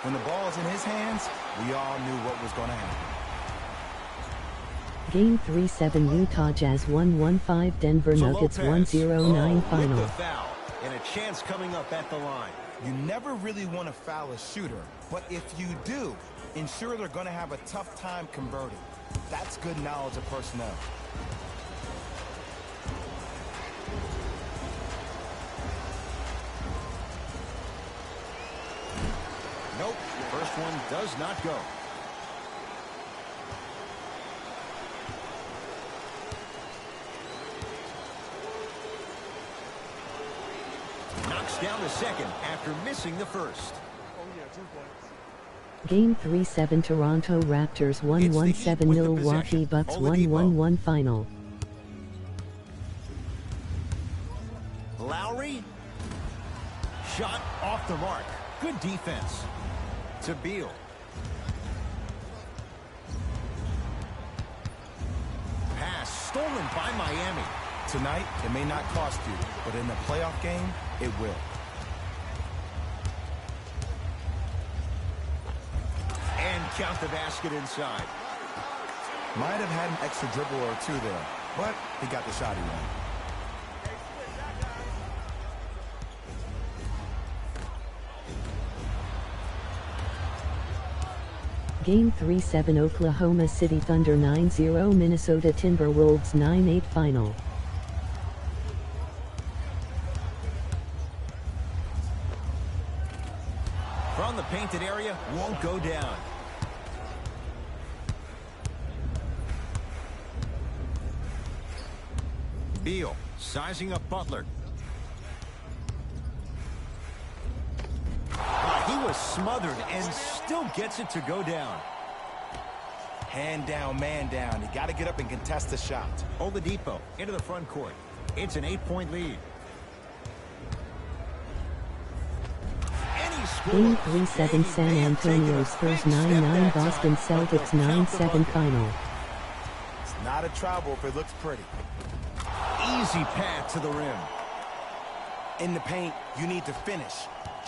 When the ball is in his hands, we all knew what was going to happen. Game 3-7 Utah Jazz 1-1-5 Denver So Nuggets Lopez, 1-0-9 with final. the foul. And a chance coming up at the line. You never really want to foul a shooter, but if you do, ensure they're going to have a tough time converting. That's good knowledge of personnel. Nope, first one does not go. Knocks down the second after missing the first. Oh, yeah, 2 points. Game 3-7 Toronto Raptors 1-1-7 with the Milwaukee possession. Bucks Oladipo. 1-1-1 final. Lowry. Shot off the mark. Good defense. To Beal. Pass stolen by Miami. Tonight, it may not cost you, but in the playoff game, it will. And count the basket inside. Might have had an extra dribble or 2 there. but he got the shot he wanted. Game 3-7 Oklahoma City Thunder 9-0 Minnesota Timberwolves 9-8 final. From the painted area, won't go down. Beal sizing up Butler. He was smothered and still gets it to go down. Hand down, man down. You got to get up and contest the shot. Oladipo into the front court. It's an 8-point lead. And he scores. Game 3-7 San Antonio Spurs 9-9 Boston Celtics 9-7 final. It's not a travel if it looks pretty. Easy path to the rim. In the paint, you need to finish.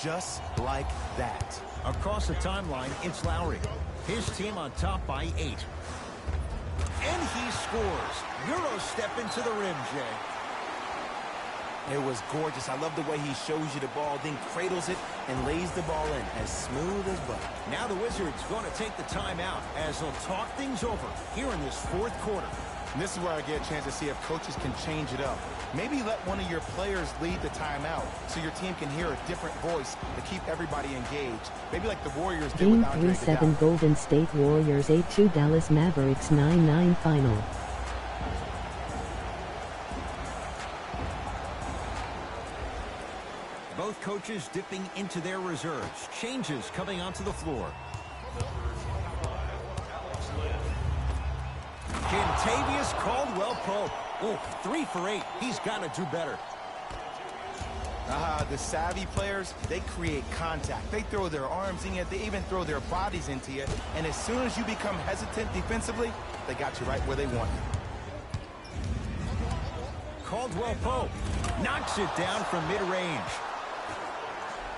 Just like that. Across the timeline, it's Lowry. His team on top by 8. And he scores. Euro step into the rim, Jay. It was gorgeous. I love the way he shows you the ball, then cradles it and lays the ball in as smooth as butter. Now the Wizards going to take the timeout as they'll talk things over here in this fourth quarter. And this is where I get a chance to see if coaches can change it up. Maybe let one of your players lead the timeout so your team can hear a different voice to keep everybody engaged. Maybe like the Warriors did Game with Andre 3-7 Iguodala. Golden State Warriors 8-2 Dallas Mavericks 9-9 final. Both coaches dipping into their reserves. Changes coming onto the floor. Kentavious Caldwell-Pope. Oh, 3 for 8. He's got to do better. The savvy players, they create contact. They throw their arms in you. They even throw their bodies into you. And as soon as you become hesitant defensively, they got you right where they want you. Caldwell-Pope knocks it down from mid-range.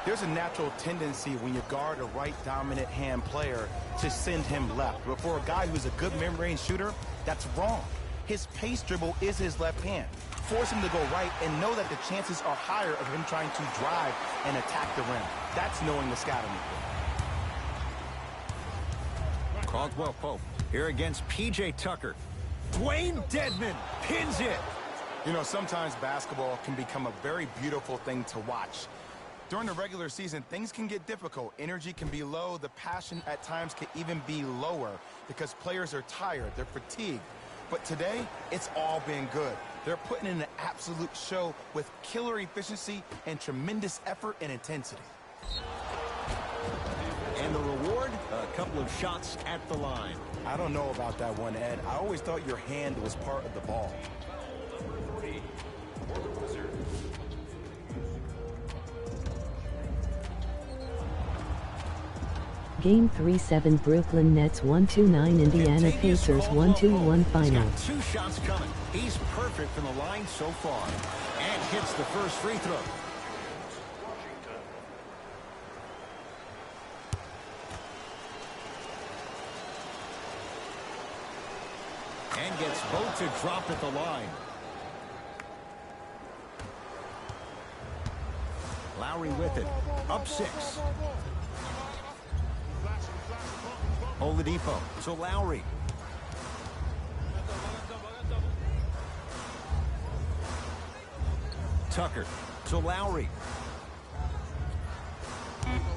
There's a natural tendency when you guard a right dominant hand player to send him left. But for a guy who's a good mid-range shooter, that's wrong. His pace dribble is his left hand. Force him to go right and know that the chances are higher of him trying to drive and attack the rim. That's knowing the scouting. Caldwell-Pope here against P.J. Tucker. Dwayne Dedmon pins it. You know, sometimes basketball can become a very beautiful thing to watch. During the regular season, things can get difficult. Energy can be low. The passion at times can even be lower because players are tired. They're fatigued. But today, it's all been good. They're putting in an absolute show with killer efficiency and tremendous effort and intensity. And the reward, a couple of shots at the line. I don't know about that one, Ed. I always thought your hand was part of the ball. Game 3-7 Brooklyn Nets 1-9 Indiana Pacers 1-1 final. He's got 2 shots coming. He's perfect from the line so far. And hits the first free throw. And gets both to drop at the line. Lowry with it. Up 6. Oladipo to Lowry. Tucker to Lowry.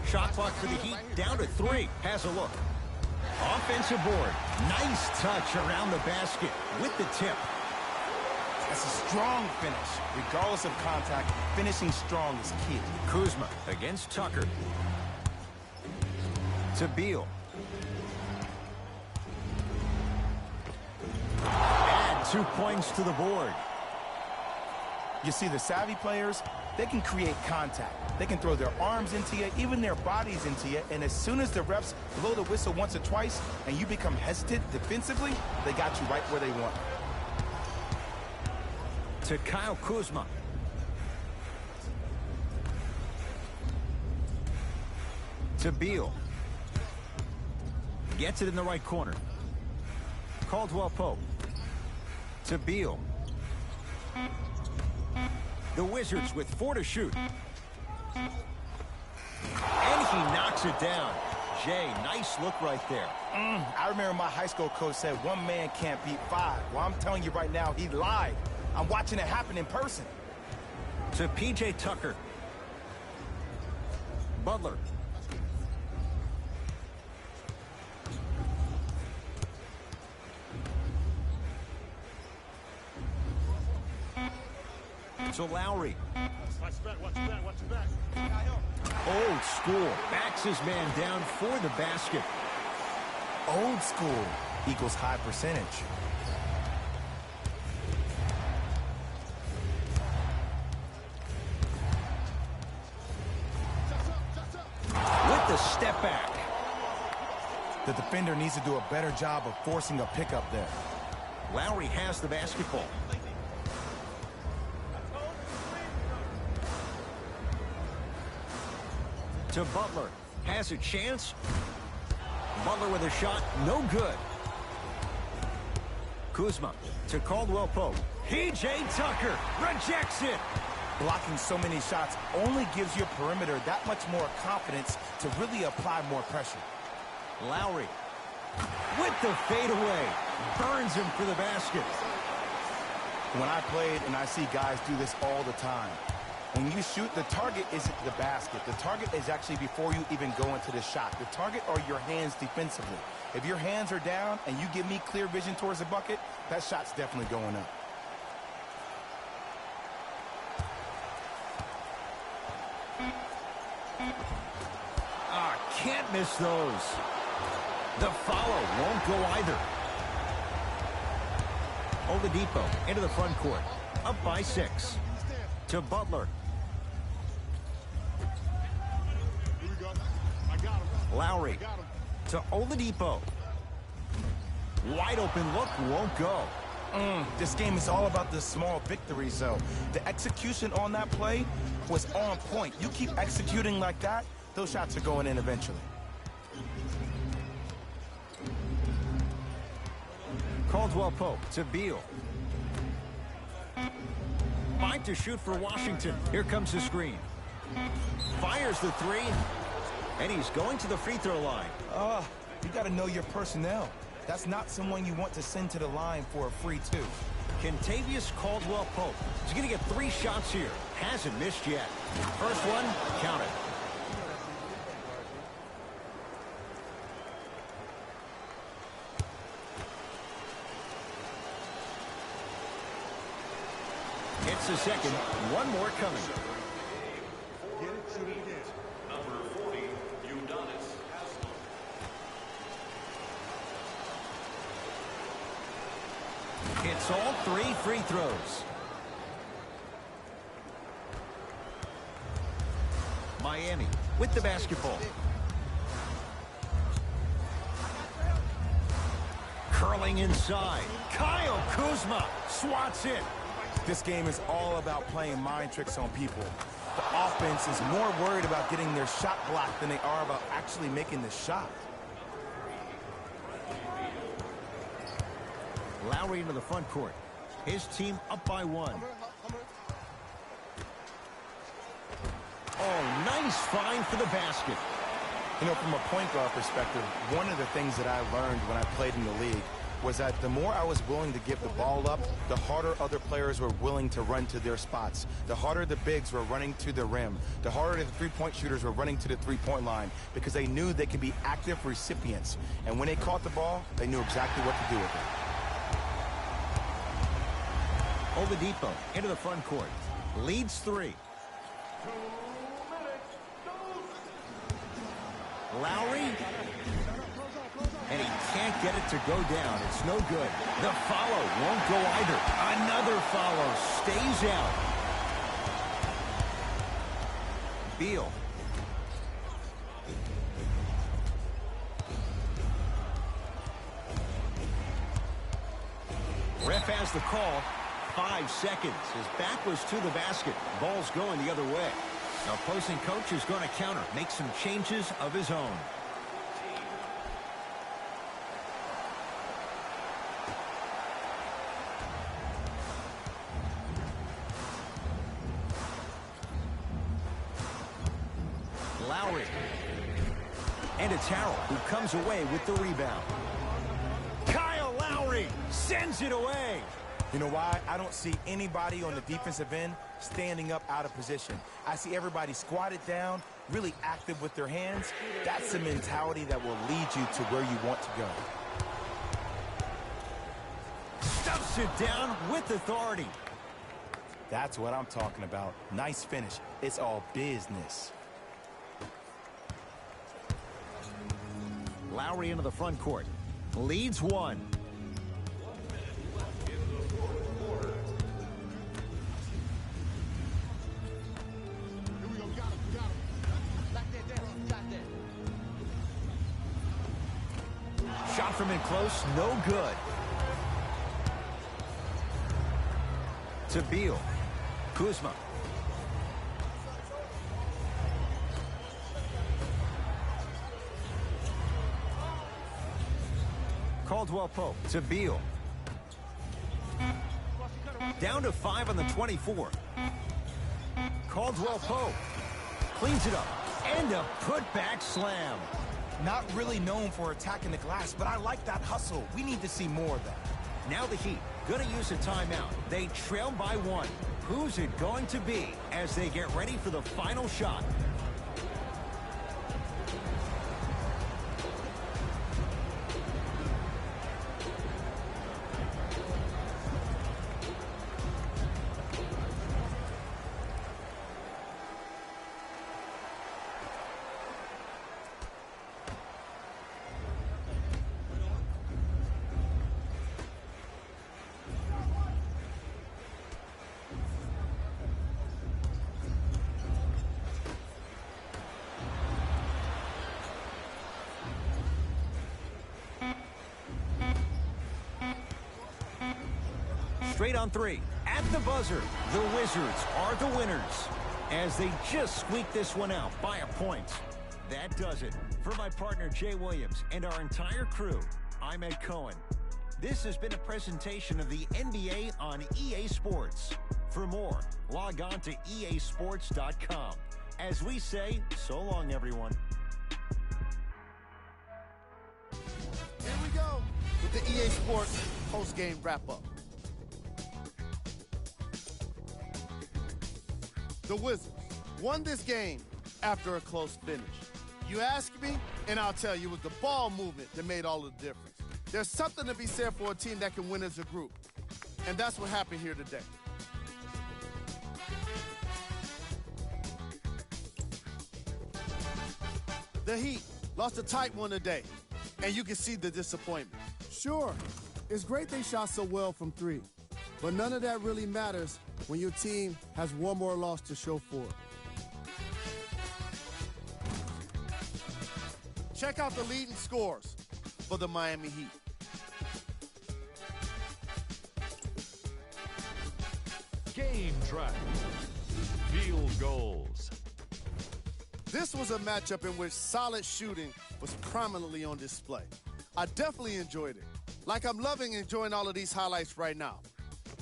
Shot clock for the Heat down to 3. Has a look. Offensive board. Nice touch around the basket with the tip. That's a strong finish. Regardless of contact, finishing strong is key. Kuzma against Tucker. To Beal. Add 2 points to the board. You see, the savvy players, they can create contact. They can throw their arms into you, even their bodies into you, and as soon as the refs blow the whistle once or twice and you become hesitant defensively, they got you right where they want. To Kyle Kuzma. To Beal. Gets it in the right corner. Caldwell-Pope. to Beal. The Wizards with 4 to shoot. And he knocks it down. Jay, nice look right there. I remember my high school coach said one man can't beat 5. Well, I'm telling you right now, he lied. I'm watching it happen in person. To P.J. Tucker. Butler. To Lowry. Watch your back, watch your back, watch your back. Old school. Backs his man down for the basket. Old school equals high percentage. With the step back. The defender needs to do a better job of forcing a pickup there. Lowry has the basketball. To Butler. Has a chance. Butler with a shot. No good. Kuzma to Caldwell Pope. P.J. Tucker rejects it. Blocking so many shots only gives your perimeter that much more confidence to really apply more pressure. Lowry with the fadeaway. Burns him for the basket. When I played, and I see guys do this all the time, when you shoot, the target isn't the basket. The target is actually before you even go into the shot. The target are your hands defensively. If your hands are down and you give me clear vision towards the bucket, that shot's definitely going up. Can't miss those. The follow won't go either. Oladipo into the front court. Up by 6. To Butler. Here we go. I got him. Lowry I got him. to Oladipo. Wide open look won't go. This game is all about the small victories, though. The execution on that play was on point. You keep executing like that, those shots are going in eventually. Caldwell Pope to Beal. 5 to shoot for Washington. Here comes the screen. Fires the 3. And he's going to the free throw line. You got to know your personnel. That's not someone you want to send to the line for a free 2. Kentavious Caldwell Pope. He's going to get 3 shots here. Hasn't missed yet. First one, count it. It's the second. One more coming. Get it, shoot it again. Number 40, Udonis Haslem. It's all 3 free throws. Miami with the basketball. Curling inside. Kyle Kuzma swats it. This game is all about playing mind tricks on people. The offense is more worried about getting their shot blocked than they are about actually making the shot. Lowry into the front court. His team up by 1. Oh, nice find for the basket. You know, from a point guard perspective, one of the things that I learned when I played in the league was that the more I was willing to give the ball up, the harder other players were willing to run to their spots. The harder the bigs were running to the rim. The harder the three-point shooters were running to the three-point line because they knew they could be active recipients. And when they caught the ball, they knew exactly what to do with it. Oladipo into the front court. Leads 3. Lowry. And he can't get it to go down. It's no good. The follow won't go either. Another follow stays out. Beal. Ref has the call. 5 seconds. His back was to the basket. Ball's going the other way. Now, opposing coach is going to counter. Make some changes of his own. it's Harrell who comes away with the rebound. Kyle Lowry sends it away. You know why? I don't see anybody on the defensive end standing up out of position. I see everybody squatted down, really active with their hands. That's the mentality that will lead you to where you want to go. Stuffs it down with authority. That's what I'm talking about. Nice finish. It's all business. Lowry into the front court. Leads one. Here we go. Got him. Back there, down. You got that. Shot from in close, no good. To Beal. Kuzma. Caldwell Pope to Beal. Down to 5 on the 24. Caldwell Pope cleans it up. And a putback slam. Not really known for attacking the glass, but I like that hustle. We need to see more of that. Now the Heat gonna use a timeout. They trail by 1. Who's it going to be as they get ready for the final shot? Straight on 3. At the buzzer, the Wizards are the winners as they just squeak this one out by a point. That does it. For my partner, Jay Williams, and our entire crew, I'm Ed Cohen. This has been a presentation of the NBA on EA Sports. For more, log on to easports.com. As we say, so long, everyone. Here we go with the EA Sports post-game wrap-up. The Wizards won this game after a close finish. You ask me, and I'll tell you, it was the ball movement that made all of the difference. There's something to be said for a team that can win as a group, and that's what happened here today. The Heat lost a tight one today, and you can see the disappointment. Sure, it's great they shot so well from 3, but none of that really matters when your team has one more loss to show for it. Check out the leading scores for the Miami Heat. Game track. Field goals. This was a matchup in which solid shooting was prominently on display. I definitely enjoyed it. Like I'm loving enjoying all of these highlights right now.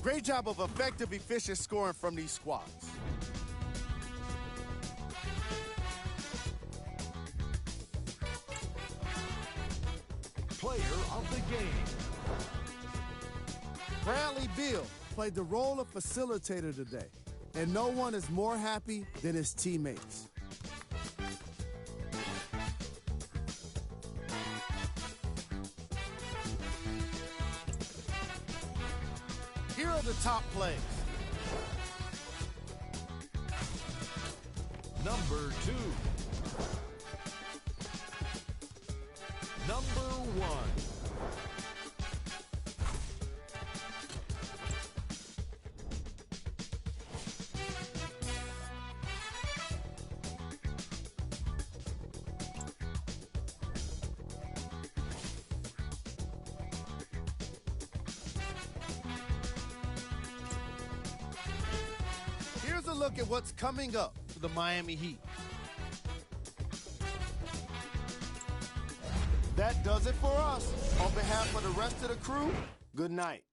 Great job of effective, efficient scoring from these squads. Player of the game. Bradley Beal played the role of facilitator today, and no one is more happy than his teammates. Here are the top plays. Number 2. Number 1. Here's a look at what's coming up for the Miami Heat. That does it for us. On behalf of the rest of the crew, good night.